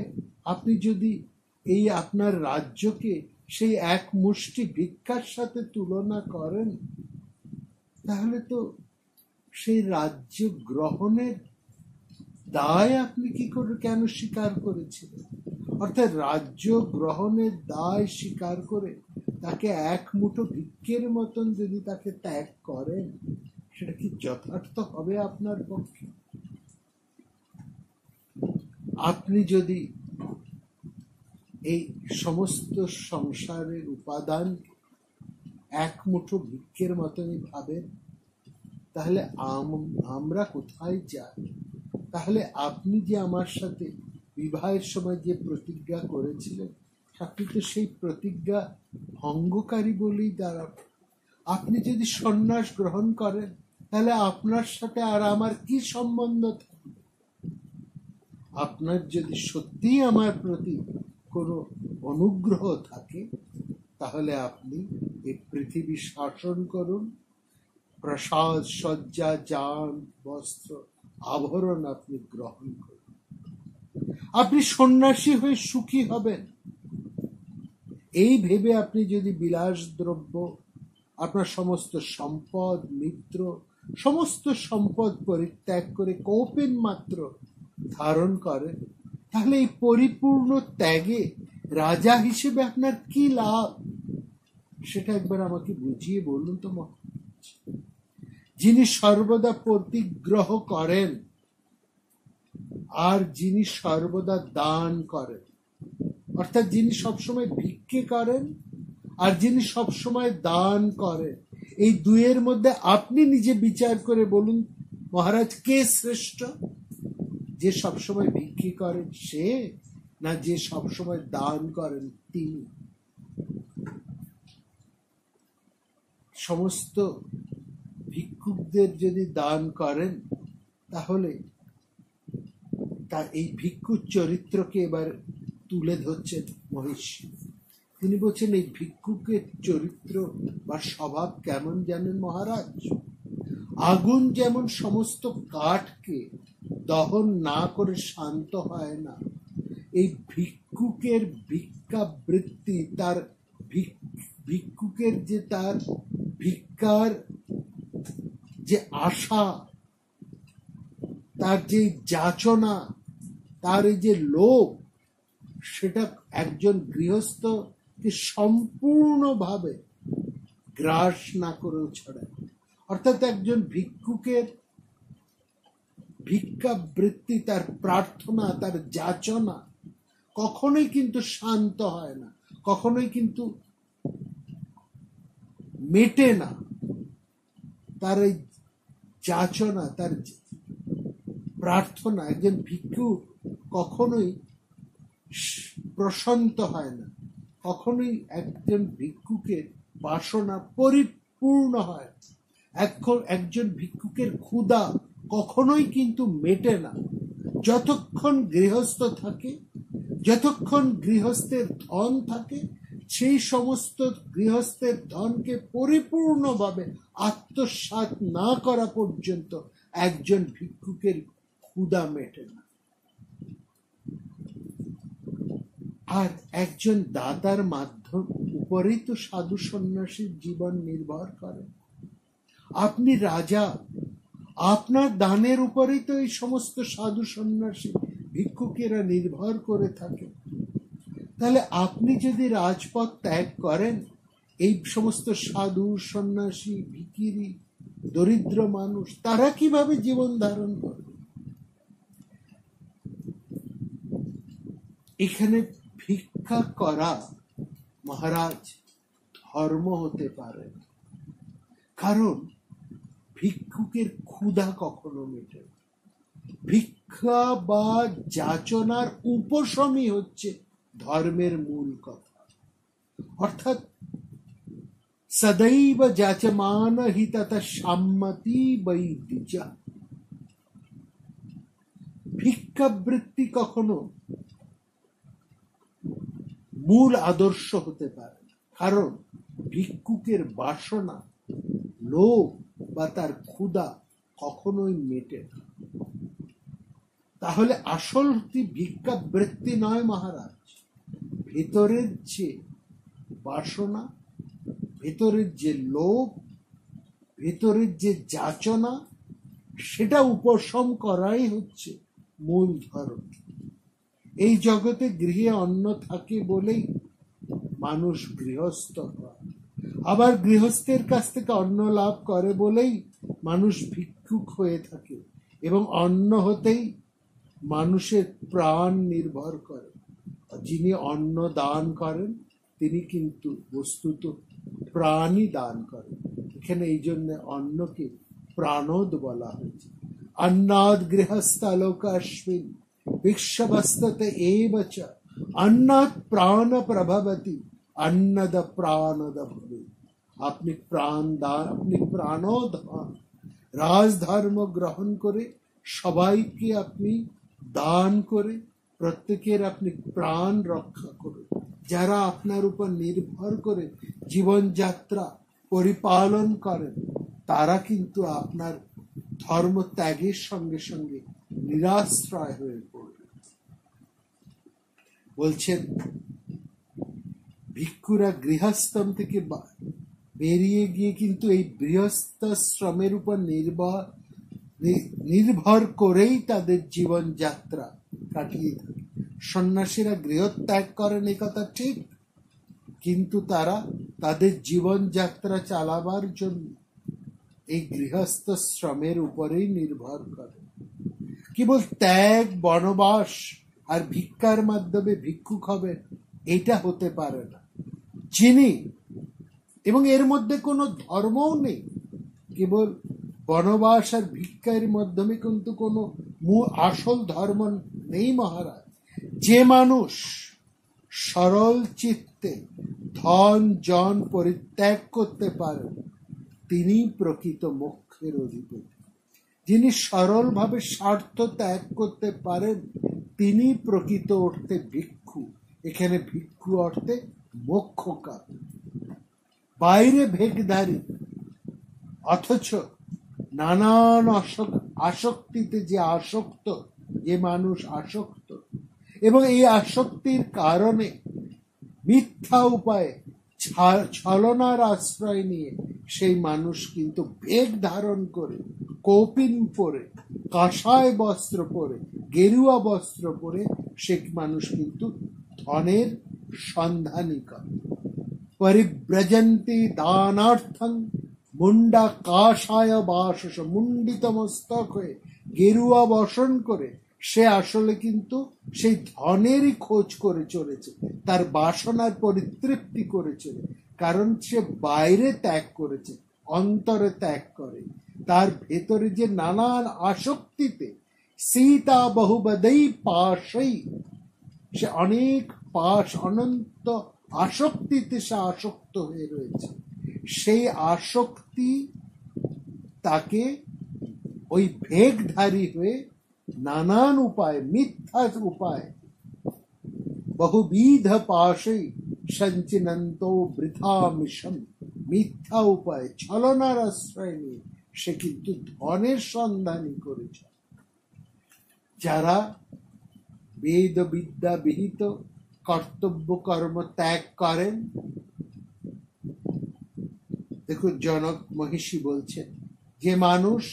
আপনি যদি এই আপনার রাজ্যকে সেই এক মুষ্টি ভিক্ষার সাথে তুলনা করেন, তাহলে তো সেই রাজ্য গ্রহণের দায় আপনি কি করে কেন স্বীকার করেছিলেন? অর্থাৎ রাজ্য গ্রহণের দায় স্বীকার করে তাকে এক মুঠো ভিক্ষের মতন যদি তাকে ত্যাগ করেন, সেটা কি যথার্থ হবে আপনার পক্ষে? আপনি যদি এই সমস্ত সংসারের উপাদান এক মুঠো ভিক্ষের মতনই ভাবেন, তাহলে আমরা কোথায় যাই? তাহলে আপনি যে আমার সাথে বিবাহের সময় যে প্রতিজ্ঞা করেছিলেন, আপনি তো সেই প্রতিজ্ঞা ভঙ্গকারী বলেই দাঁড়াবে। আপনি যদি সন্ন্যাস গ্রহণ করেন, তাহলে আপনার সাথে আর আমার কি সম্বন্ধ থাকবে? আপনার যদি সত্যিই আমার প্রতি কোনো অনুগ্রহ থাকে, তাহলে আপনি এই পৃথিবী শাসন করুন, প্রসাদ সজ্জা যান বস্ত্র আভরণ আপনি গ্রহণ করুন, আপনি সন্ন্যাসী হয়ে সুখী হবেন। এই ভেবে আপনি যদি বিলাস দ্রব্য, আপনার সমস্ত সম্পদ মিত্র, সমস্ত সম্পদ পরিত্যাগ করে কৌপেন মাত্র ধারণ করেন, তাহলে এই পরিপূর্ণ ত্যাগে রাজা হিসেবে আপনার কি লাভ? সেটা একবার আমাকে বুঝিয়ে বলুন তো মহারাজ। যিনি সর্বদা প্রতিগ্রহ করেন আর যিনি সর্বদা দান করেন, অর্থাৎ যিনি সবসময় ভিক্ষে করেন আর যিনি সবসময় দান করেন, এই দুয়ের মধ্যে আপনি নিজে বিচার করে বলুন মহারাজ, কে শ্রেষ্ঠ? যে সবসময় ভিক্ষে করেন সে, না যে সবসময় দান করেন তিনি? সমস্ত ভিক্ষুকদের যদি দান করেন, তাহলে তার এই ভিক্ষুর চরিত্রকে এবার তুলে ধরছেন মহিষী। তিনি বলছেন এই ভিক্ষুকের চরিত্র বা স্বভাব কেমন জানেন মহারাজ? আগুন যেমন সমস্ত কাঠকে দহন না করে শান্ত হয় না, এই ভিক্ষুকের ভিক্ষাবৃত্তি, তার ভিক্ষুকের যে তার ভিক্ষার যে আশা, তার যে যাচনা, তার এই যে লোভ, সেটা একজন গৃহস্থকে সম্পূর্ণভাবে গ্রাস না করেও ছড়ায়। অর্থাৎ একজন ভিক্ষুকের ভিক্ষাবৃত্তি, তার প্রার্থনা, তার যাচনা কখনোই কিন্তু শান্ত হয় না, কখনোই কিন্তু মেটে না। তার এই যাচনা, তার প্রার্থনা, একজন ভিক্ষু কখনোই প্রশান্ত হয় না, কখনোই একজন ভিক্ষুকের বাসনা পরিপূর্ণ হয়। একজন ভিক্ষুকের ক্ষুধা কখনোই কিন্তু মেটে না। যতক্ষণ গৃহস্থ থাকে, যতক্ষণ গৃহস্থের ধন থাকে, সেই সমস্ত গৃহস্থের ধনকে পরিপূর্ণভাবে আত্মসাৎ না করা পর্যন্ত একজন ভিক্ষুকের ক্ষুধা মেটে না। আর একজন দাতার মাধ্যম উপরেই তো সাধু সন্ন্যাসীর জীবন নির্ভর করে। আপনি রাজা, আপনার দানের উপরেই তো এই সমস্ত সাধু সন্ন্যাসী ভিক্ষুকেরা নির্ভর করে থাকে। তাহলে আপনি যদি রাজপথ ত্যাগ করেন, এই সমস্ত সাধু সন্ন্যাসী ভিখিরি দরিদ্র মানুষ তারা কিভাবে জীবন ধারণ করবে? এখানে ভিক্ষা করা মহারাজ ধর্ম হতে পারে, কারণ ভিক্ষুকের ক্ষুধা কখনো মেটে না। ভিক্ষা বা যাচনার উপশমই হচ্ছে ধর্মের মূল কথা। অর্থাৎ সদৈব যাচমান হি তথা সম্মতি বৈদিজা। ভিক্ষাবৃত্তি কখনো মূল আদর্শ হতে পারে, কারণ ভিক্ষুকের বাসনা, লোভ বা তার ক্ষুধা কখনোই মেটে না। তাহলে আসল ভিক্ষাবৃত্তি নয় মহারাজ, ভেতরের যে বাসনা, ভেতরের যে লোভ, ভেতরের যে যাচনা, সেটা উপশম করাই হচ্ছে মূল ধর্ম। এই জগতে গৃহে অন্ন থাকে বলেই মানুষ গৃহস্থ হয়, আবার গৃহস্থের কাছ থেকে অন্ন লাভ করে বলেই মানুষ ভিক্ষুক হয়ে থাকে, এবং অন্ন হতেই মানুষের প্রাণ নির্ভর করে। যিনি অন্ন দান করেন তিনি কিন্তু বস্তুত প্রাণই দান করেন। এখানে এই জন্য অন্নকে প্রাণোদ বলা হয়েছে। অন্নাদ গৃহস্থালোকাস্মিন ভিক্ষবস্ততে এব চ অন্নাদ প্রাণ প্রভবতি অন্নদ প্রাণদ ভবে। আপনি প্রাণ দান, আপনি প্রাণোদান, রাজধর্ম গ্রহণ করে সবাইকে আপনি দান করে প্রত্যেকের আপনি প্রাণ রক্ষা করুন। যারা আপনার উপর নির্ভর করে জীবনযাত্রা পরিপালন করেন তারা কিন্তু আপনার ধর্ম ত্যাগের সঙ্গে সঙ্গে নিরাশ্রয় হয়ে পড়বে। বলছেন ভিক্ষুরা গৃহস্থম থেকে বেরিয়ে গিয়ে কিন্তু এই গৃহস্থাশ্রমের উপর নির্ভর করেই তাদের জীবনযাত্রা কাটিয়ে থাকে। সন্ন্যাসীরা গৃহত্যাগ করেন এই কথা ঠিক, কিন্তু তারা তাদের জীবনযাত্রা চালাবার জন্য এই গৃহস্থ শ্রমের উপরেই নির্ভর করে। কেবল ত্যাগ, বনবাস আর ভিক্ষার মাধ্যমে ভিক্ষুক হবেন এটা হতে পারে না। যিনি, এবং এর মধ্যে কোনো ধর্মও নেই, কেবল বনবাস আর ভিক্ষার মাধ্যমে কিন্তু কোনো আসল ধর্ম নেই মহারাজ। যে মানুষ সরল চিত্তে ধন জন পরিত্যাগ করতে পারেন তিনি প্রকৃত মোক্ষের অধিপতি। যিনি সরলভাবে স্বার্থ ত্যাগ করতে পারেন তিনি প্রকৃত অর্থে ভিক্ষু। এখানে ভিক্ষু অর্থে মোক্ষকার। বাইরে ভেকধারী অথচ নানান আসক্তিতে যে আসক্ত, যে মানুষ আসক্ত এবং এই আসক্তির কারণে মিথ্যা উপায়ে ছলনার আশ্রয় নিয়ে সেই মানুষ কিন্তু ভেক ধারণ করে, কৌপিন পরে, কাঁসায় বস্ত্র পরে, গেরুয়া বস্ত্র পরে সে মানুষ কিন্তু ধনের সন্ধানী করে। পরিব্রজন্তি দানার্থং মুন্ডা কাষায় বাসস, মুন্ডিত মস্তক হয়ে গেরুয়া বসন করে সে আসলে কিন্তু সেই ধনেরই খোঁজ করে চলেছে, তার বাসনার পরিতৃপ্তি করেছে, কারণ সে বাইরে ত্যাগ করেছে, অন্তরে ত্যাগ করে। তার ভেতরে যে নানান আসক্তিতে সীতা বহুবদৈ পাশই, সে অনেক পাশ, অনন্ত আসক্তিতে সে আসক্ত হয়ে রয়েছে। সেই আসক্তি তাকে ওই ভেকধারী হয়ে নানান উপায়, মিথ্যা উপায়, বহুবিধ পাশই সঞ্চিনন্ত বৃথা মিশম, মিথ্যা উপায়, ছলনার আশ্রয় নিয়ে সে কিন্তু ধনের সন্ধানই করেছে। যারা বেদ বিদ্যা বিহিত কর্তব্য কর্ম ত্যাগ করেন, দেখুন জনক মহিষী বলছেন, যে মানুষ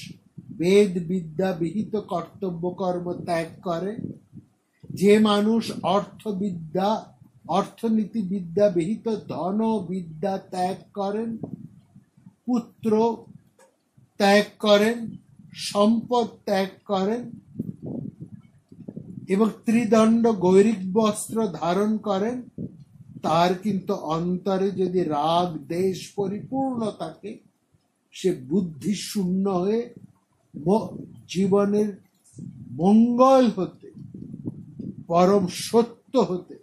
বেদ বিদ্যা বিহিত কর্তব্য কর্ম ত্যাগ করে, যে মানুষ অর্থনীতি বিদ্যা বিহিত ধন বিদ্যা ত্যাগ করেন, পুত্র ত্যাগ করেন, সম্পদ ত্যাগ করেন এবং ত্রিদণ্ড গৈরিক বস্ত্র ধারণ করেন, তার কিন্তু অন্তরে যদি রাগ দেশ পরিপূর্ণ থাকে, সে বুদ্ধি শূন্য হয়ে জীবনের মঙ্গল হতে, পরম সত্য হতে,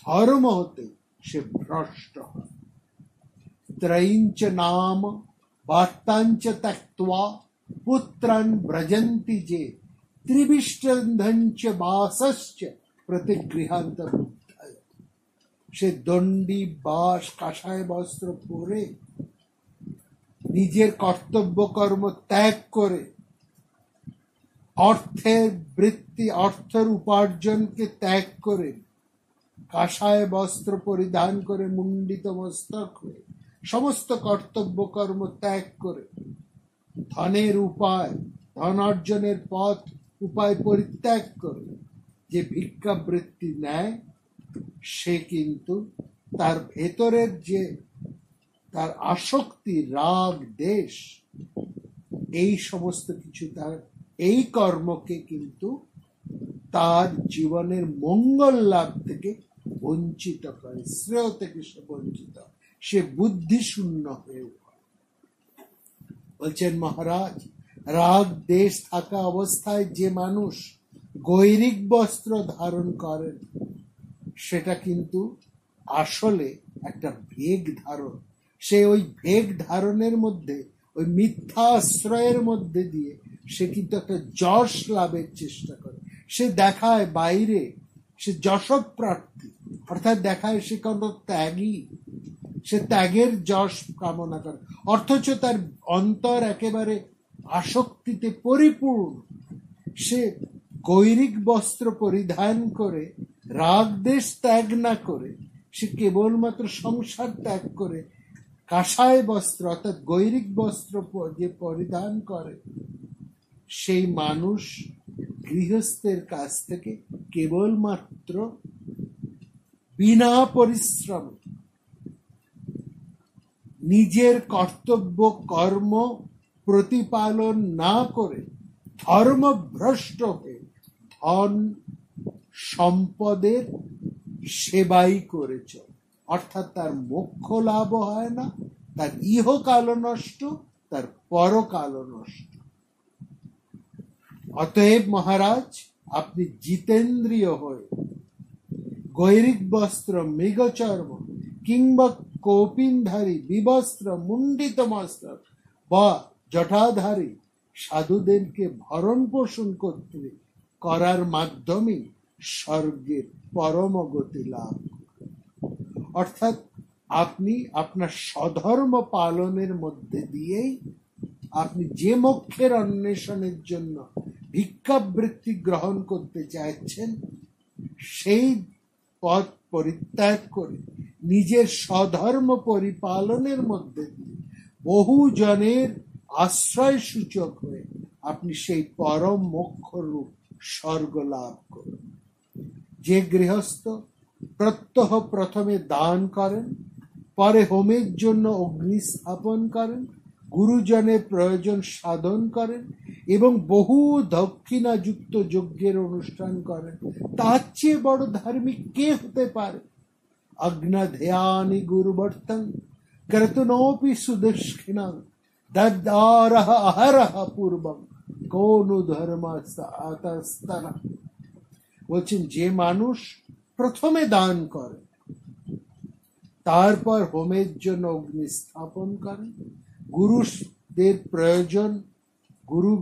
ধর্ম হতে সে ভ্রষ্ট হয়। ত্রয়ীঞ্চ নাম বার্তাঞ্চ ত্যক্ত্বা পুত্রান ব্রজন্তি যে ত্রিবিষ্টন্ধঞ্চ বাসশ্চ প্রতিগৃহান্ত বুদ্ধায়। সে দণ্ডি বাস কাষায় বস্ত্র পরে নিজের কর্তব্য কর্ম ত্যাগ করে, অর্থের বৃত্তি, অর্থের উপার্জনকে ত্যাগ করে, কাষায় বস্ত্র পরিধান করে, মুন্ডিত মস্তক হয়ে সমস্ত কর্তব্য কর্ম ত্যাগ করে, ধনের উপায়, ধনার্জনের পথ উপায় পরিত্যাগ করে যে ভিক্ষাবৃত্তি নেয় সে কিন্তু তার ভেতরের যে তার আসক্তি, রাগ, দেশ, এই সমস্ত কিছু, তার এই কর্মকে কিন্তু তার জীবনের মঙ্গল লাভ থেকে বঞ্চিত করে, শ্রেয় থেকে সে বঞ্চিত, সে বুদ্ধিশূন্য হয়ে উঠে। বলছেন মহারাজ, রাগ দেশ থাকা অবস্থায় যে মানুষ গৈরিক বস্ত্র ধারণ করেন সেটা কিন্তু আসলে একটা ভেগ ধারণ। সে ওই ভেগ ধারণের মধ্যে, ওই মিথ্যা আশ্রয়ের মধ্যে দিয়ে সে কিন্তু একটা যশ লাভের চেষ্টা করে। সে দেখায় বাইরে সে যশক প্রার্থী, অর্থাৎ দেখায় সে কোনো ত্যাগী, সে ত্যাগের যশ কামনা করে, অথচ তার অন্তর একেবারে আসক্তিতে পরিপূর্ণ। সে গৈরিক বস্ত্র পরিধান করে রাগ দেশ ত্যাগ না করে সে কেবলমাত্র সংসার ত্যাগ করে কাঁসায় বস্ত্র অর্থাৎ গৈরিক বস্ত্র যে পরিধান করে, সেই মানুষ গৃহস্থের কাছ থেকে কেবলমাত্র বিনা পরিশ্রম নিজের কর্তব্য কর্ম প্রতিপালন না করে ধর্মভ্রষ্ট হয়ে ধন সম্পদের সেবাই করেছ, অর্থাৎ তার মোক্ষ লাভ হয় না, তার ইহকালও নষ্ট, তার পরকালও নষ্ট। অতএব মহারাজ, আপনি জিতেন্দ্রিয় হয়ে গৈরিক বস্ত্র, মৃগচর্ম কিংবা কৌপিনধারী, বিবস্ত্র, মুন্ডিত মস্তক বা জটাধারী সাধুদেরকে ভরণ পোষণ করতে করার মাধ্যমে স্বর্গের পরম গতি লাভ করেন। অর্থাৎ আপনি আপনার স্বধর্ম পালনের মধ্যে দিয়েই আপনি যে মোক্ষের অন্বেষণের জন্য ভিক্ষাবৃত্তি গ্রহণ করতে চাইছেন, সেই পথ পরিত্যাগ করে নিজের স্বধর্ম পরিপালনের মধ্যে দিয়ে বহু জনের আশ্রয় সূচক হয়ে আপনি সেই পরম মোক্ষ রূপ স্বর্গ লাভ করুন। যে গৃহস্থ প্রত্যহ প্রথমে দান করেন, পরে হোমের জন্য অগ্নি স্থাপন করেন, গুরুজনের প্রয়োজন সাধন করেন এবং বহু দক্ষিণাযুক্ত যজ্ঞের অনুষ্ঠান করেন, তার চেয়ে বড় ধার্মিক কে হতে পারে? অগ্নধেয়ানি গুরুবর্তং কর্তনোপি সুদক্ষিণাং দদ্দারহ অহরহ পূর্বং কোনু ধর্ম আতস্তনা। বলছেন, যে মানুষ প্রথমে দান করে, তারপর হোমের জন্য অগ্নি স্থাপন করেন, গুরুদের প্রয়োজন, গুরু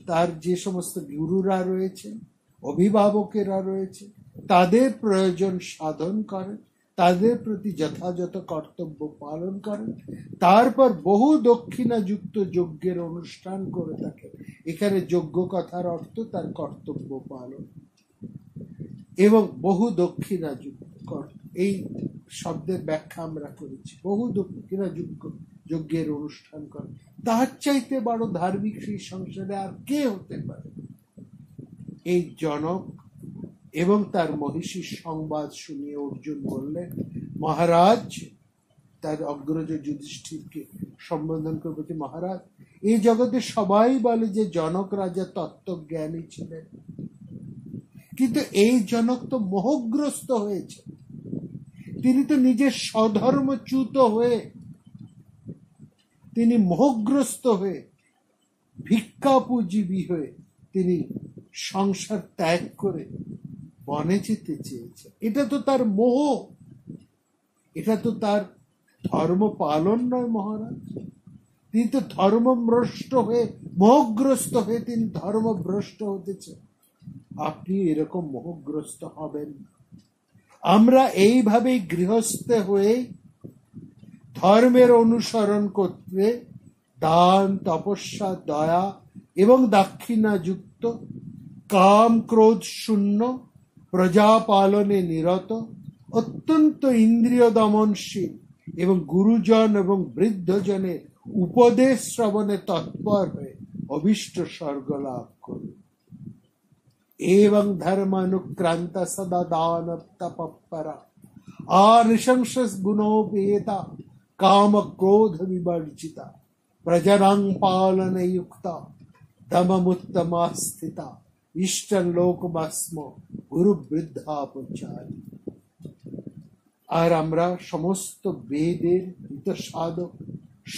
তার যে সমস্ত গুরুরা রয়েছেন, অভিভাবকেরা রয়েছে, তাদের প্রয়োজন সাধন করেন, তাদের প্রতি যথাযথ কর্তব্য পালন করেন, তারপর বহু দক্ষিণাযুক্ত যজ্ঞের অনুষ্ঠান করে থাকেন। এখানে যজ্ঞ কথার অর্থ তার কর্তব্য পালন, এবং বহু দক্ষিণাযুক্ত, এই শব্দের ব্যাখ্যা আমরা করেছি, বহু দক্ষিণাযুক্ত যজ্ঞের অনুষ্ঠান করে, তার চাইতে বড় ধার্মিক সেই সংসারে আর কে হতে পারে? এই জনক এবং তার মহিষীর সংবাদ শুনিয়ে অর্জুন বললেন, মহারাজ, তার অগ্রজ যুধিষ্ঠিরকে সম্বোধন করে বলছে, মহারাজ, এই জগতে সবাই বলে যে জনক রাজা তত্ত্বজ্ঞানী ছিলেন, কিন্তু এই জনক তো মোহগ্রস্ত হয়েছে। তিনি তো নিজের স্বধর্মচ্যুত হয়ে, তিনি মোহগ্রস্ত হয়ে, ভিক্ষাপুজীবী হয়ে তিনি সংসার ত্যাগ করে বনে যেতে চেয়েছে। এটা তো তার মোহ, এটা তো তার ধর্ম পালন নয় মহারাজ। তিনি তো ধর্মভ্রষ্ট হয়ে, মোহগ্রস্ত হয়ে তিনি ধর্মভ্রষ্ট হতেছে। আপনি এরকম মোহগ্রস্ত হবেন না। আমরা এইভাবেই গৃহস্থ হয়ে ধর্মের অনুসরণ করতে দান, তপস্যা, দয়া এবং দাক্ষিণাযুক্ত, কাম ক্রোধ শূন্য, প্রজা পালনে নিরত, অত্যন্ত ইন্দ্রিয় দমনশীল এবং গুরুজন এবং বৃদ্ধজনের উপদেশ শ্রবণে তৎপর হয়ে অভীষ্ট স্বর্গ লাভ করুন। एवं धर्मानुक्रांत सदा दानव तपःपरा अनृशंस गुणोपेता काम क्रोध विवर्जिता प्रजनां पालन युक्ता दममुत्तमा स्थिता इष्टं लोकमस्म गुरु বৃদ্ধা পঞ্চালী। আর আমরা সমস্ত বেদের হিতসাধক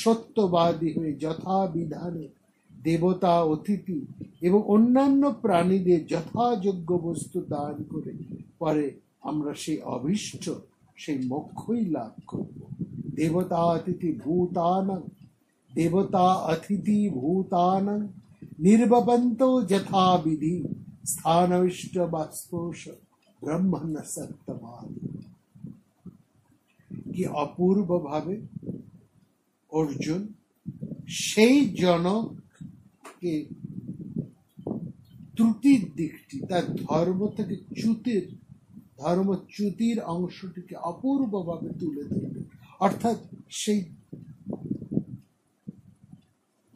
সত্যবাদী হয়ে যথাবিধানে দেবতা, অতিথি এবং অন্যান্য প্রাণীদের যথাযোগ্য বস্তু দান করে পরে আমরা সেই অভীষ্ট, সেই মোক্ষই লাভ করব। দেবতা অতিথি ভূতানাং দেবতা অতিথি ভূতানাং নির্বপন্ত যথাবিধি স্থানবিষ্ট বাস্পোষ ব্রহ্মণ সত্যবাদ। কি অপূর্ব ভাবে অর্জুন সেই জনককে ত্রুটির দিকটি, তার ধর্ম থেকে ধর্মচ্যুতির অংশটিকে অপূর্বভাবে তুলে ধরবে। অর্থাৎ সেই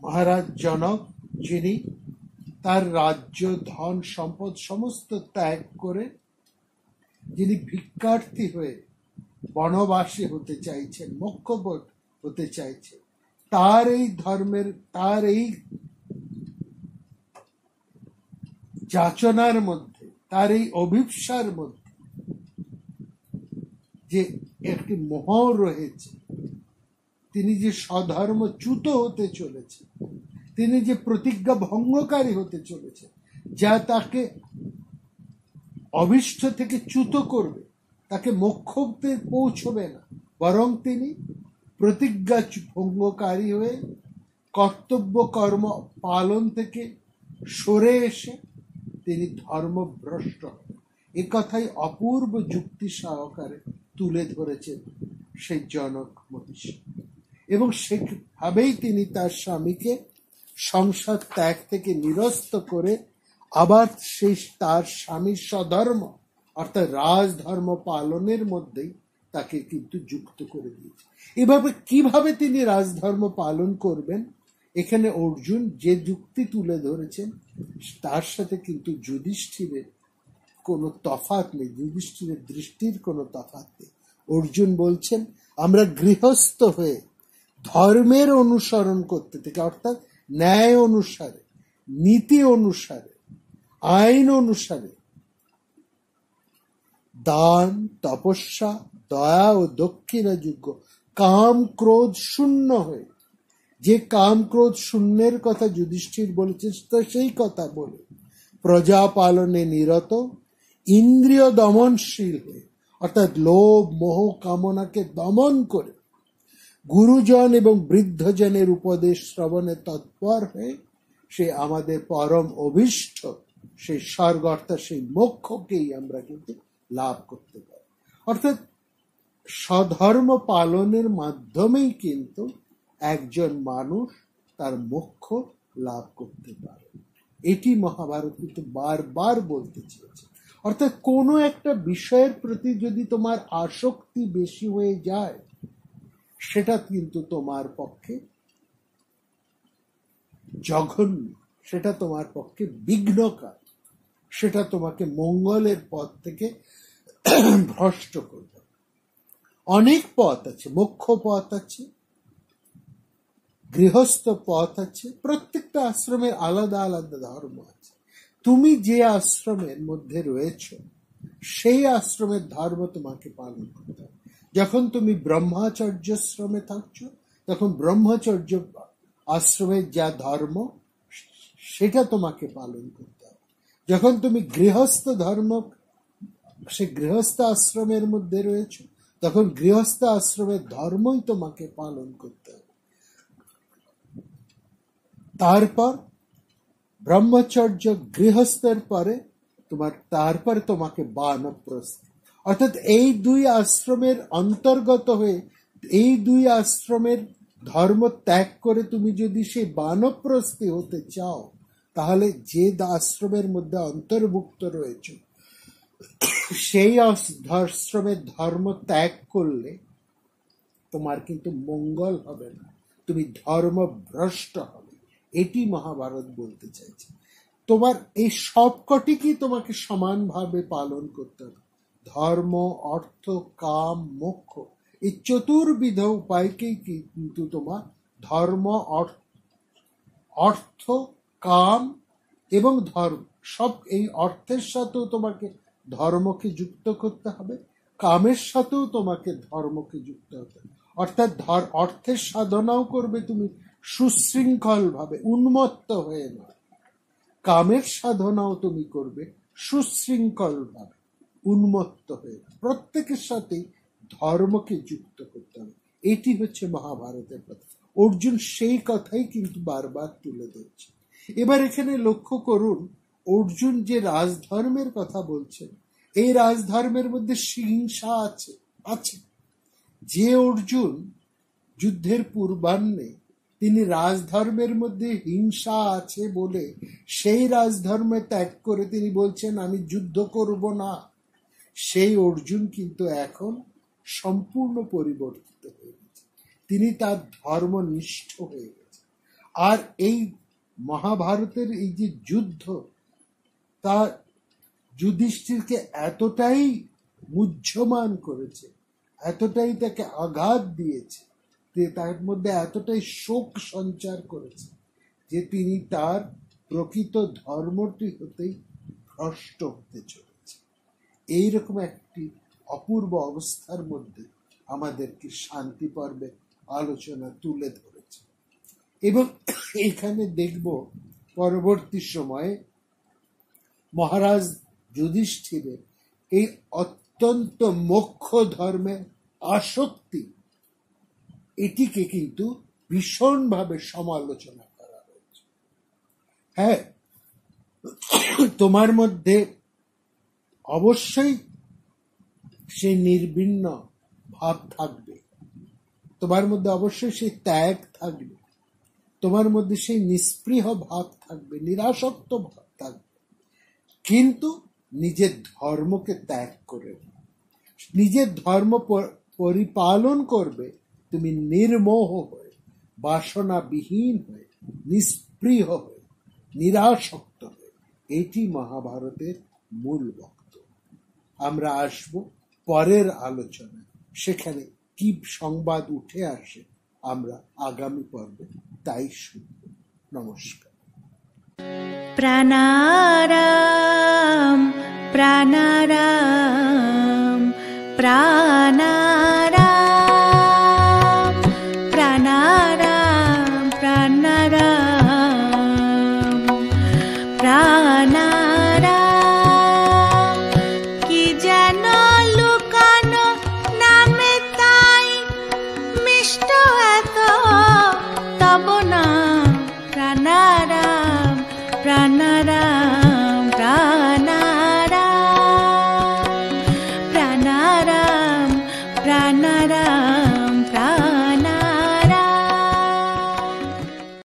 মহারাজ জনক, যিনি তার রাজ্য, ধন সম্পদ সমস্ত ত্যাগ করে যিনি ভিক্ষার্থী হয়ে বনবাসী হতে চাইছেন, মোক্ষপদ হতে চাইছেন, তার এই ধর্মের, তার এই যাচনার মধ্যে, তার এই অভিপ্সার মধ্যে যে একটি মোহ রয়েছে, তিনি যে স্বধর্মচ্যুত হতে চলেছে, তিনি যে প্রতিজ্ঞা ভঙ্গকারী হতে চলেছে, যা তাকে অভিষ্ট থেকে চ্যুত করবে, তাকে মোক্ষতে পৌঁছবে না, বরং তিনি প্রতিজ্ঞা ভঙ্গকারী হয়ে কর্তব্য কর্ম পালন থেকে সরে এসে তিনি ধর্মভ্রষ্ট হন। এ কথাই অপূর্ব যুক্তি সহকারে তুলে ধরেছেন সেই জনক মহর্ষি। এবং সেভাবেই তিনি তার স্বামীকে সংসার ত্যাগ থেকে নিরস্ত করে আবার সেই তার স্বামীর স্বধর্ম অর্থাৎ রাজধর্ম পালনের মধ্যেই তাকে কিন্তু যুক্ত করে দিয়েছে। এভাবে কিভাবে তিনি রাজধর্ম পালন করবেন, এখানে অর্জুন যে যুক্তি তুলে ধরেছেন তার সাথে কিন্তু যুধিষ্ঠিরের কোনো তফাৎ নেই, যুধিষ্ঠিরের দৃষ্টির কোনো তফাৎ নেই। অর্জুন বলছেন আমরা গৃহস্থ হয়ে ধর্মের অনুসরণ করতে থেকে, অর্থাৎ ন্যায় অনুসারে, নীতি অনুসারে, আইন অনুসারে দান, তপস্যা, দয়া ও দক্ষিণা যোগ্য কাম ক্রোধ শূন্য হয়ে, যে কাম ক্রোধ শূন্যের কথা যুধিষ্ঠির বলেছেন সেই কথা বলে প্রজা পালনে নিরত, ইন্দ্রিয় দমনশীল হয়ে অর্থাৎ লোভ মোহ কামনাকে দমন করে গুরুজন এবং বৃদ্ধজনের উপদেশ শ্রবণে তৎপর হয়ে সে আমাদের পরম অভীষ্ট সেই স্বর্গ অর্থাৎ সেই মোক্ষকেই আমরা কিন্তু লাভ করতে পারি। অর্থাৎ স্বধর্ম পালনের মাধ্যমেই কিন্তু একজন মানুষ তার মোক্ষ লাভ করতে পারে। এটি মহাভারত কিন্তু বারবার বলতে চেয়েছে। অর্থাৎ কোনো একটা বিষয়ের প্রতি যদি তোমার আসক্তি বেশি হয়ে যায়, সেটা কিন্তু তোমার পক্ষে জঘন্য, সেটা তোমার পক্ষে বিঘ্নকার, সেটা তোমাকে মঙ্গলের পথ থেকে ভ্রষ্ট করবে। অনেক পথ আছে, মোক্ষ পথ আছে, গৃহস্থ পথ আছে, প্রত্যেকটা আশ্রমের আলাদা আলাদা ধর্ম আছে। তুমি যে আশ্রমের মধ্যে রয়েছ সেই আশ্রমের ধর্ম তোমাকে পালন করতে হবে। যখন তুমি ব্রহ্মচর্যাশ্রমে থাকছো তখন ব্রহ্মচর্য আশ্রমের যা ধর্ম সেটা তোমাকে পালন করতে হবে। যখন তুমি গৃহস্থ ধর্ম, সে গৃহস্থ আশ্রমের মধ্যে রয়েছে, তখন গৃহস্থ আশ্রমের ধর্মই তোমাকে পালন করতে হবে। তারপর ব্রহ্মচর্য গৃহস্থের পরে তারপর তোমাকে বানপ্রস্থ, অর্থাৎ এই দুই আশ্রমের অন্তর্গত হয়ে এই দুই আশ্রমের ধর্ম ত্যাগ করে তুমি যদি সেই বানপ্রস্থী হতে চাও, তাহলে যে আশ্রমের মধ্যে অন্তর্ভুক্ত রয়েছে সেই আশ্রমের ধর্ম ত্যাগ করলে তোমার কিন্তু মঙ্গল হবে না, তুমি ধর্মভ্রষ্ট হবে। এটি মহাভারত বলতে চাইছে। তোমার এই সবকটিকেই তোমাকে সমানভাবে পালন করতে হবে। ধর্ম, অর্থ, কাম, মোক্ষ, এই চতুর্বিধ উপায়কেই কিন্তু তোমার ধর্ম, অর্থ, কাম এবং ধর্ম, সব এই অর্থের সাথেও তোমাকে ধর্মকে যুক্ত করতে হবে, কামের সাথেও তোমাকে ধর্মকে যুক্ত হতে হবে। অর্থাৎ অর্থের সাধনাও করবে তুমি সুশৃঙ্খল ভাবে, উন্মত্ত হয়ে নয়। কামের সাধনাও তুমি করবে সুশৃঙ্খল ভাবে, উন্মত্ত হয়ে। প্রত্যেকের সাথেই ধর্মকে যুক্ত করতে হবে। এটি হচ্ছে মহাভারতের কথা। অর্জুন সেই কথাই কিন্তু বারবার তুলে ধরছে। এবার এখানে লক্ষ্য করুন, অর্জুন যে রাজধর্মের কথা বলছেন, এই রাজধর্মের মধ্যে হিংসা আছে। যে অর্জুন যুদ্ধের পূর্বাহ্নে তিনি রাজধর্মের মধ্যে হিংসা আছে বলে সেই রাজধর্মে ত্যাগ করে তিনি বলছেন আমি যুদ্ধ করব না, সেই অর্জুন কিন্তু এখন সম্পূর্ণ পরিবর্তিত হয়ে গেছে। তিনি তার ধর্মনিষ্ঠ হয়ে গেছে। আর এই মহাভারতের এই যে যুদ্ধ, তা যুধিষ্ঠিরকে এতটাই মুহ্যমান করেছে, এতটাই তাকে আঘাত দিয়েছে, তার মধ্যে এতটাই শোক সঞ্চার করেছে যে তিনি তার প্রকৃত ধর্মটি হতেই ভ্রষ্ট হতে চলেছে। এইরকম একটি অপূর্ব অবস্থার মধ্যে আমাদেরকে শান্তি পর্বে আলোচনা তুলে ধরেছে। এবং এখানে দেখব পরবর্তী সময়ে মহারাজ যুধিষ্ঠিরের এই অত্যন্ত মোক্ষ ধর্মের আসক্তি, এটিকে কিন্তু ভীষণভাবে সমালোচনা করা হয়েছে। হ্যাঁ, তোমার মধ্যে অবশ্যই সেই নির্বিণ্ণ ভাব থাকবে, তোমার মধ্যে অবশ্যই সেই ত্যাগ থাকবে, তোমার মধ্যে সেই নিস্পৃহ ভাব থাকবে, নিরাসক্ত ভাব থাকবে, কিন্তু নিজের ধর্মকে ত্যাগ করে নিজের ধর্ম পরিপালন করবে তুমি নির্মোহ হয়ে, বাসনাবিহীন হয়ে, নিস্পৃহ হয়ে, নিরাসক্ত হয়ে। এটি মহাভারতের মূল বক্তব্য। আমরা আসব পরের আলোচনায়, সেখানে কি সংবাদ উঠে আসে আমরা আগামী পর্বে তাই শুনব। নমস্কার। প্রাণারাম প্রাণারাম।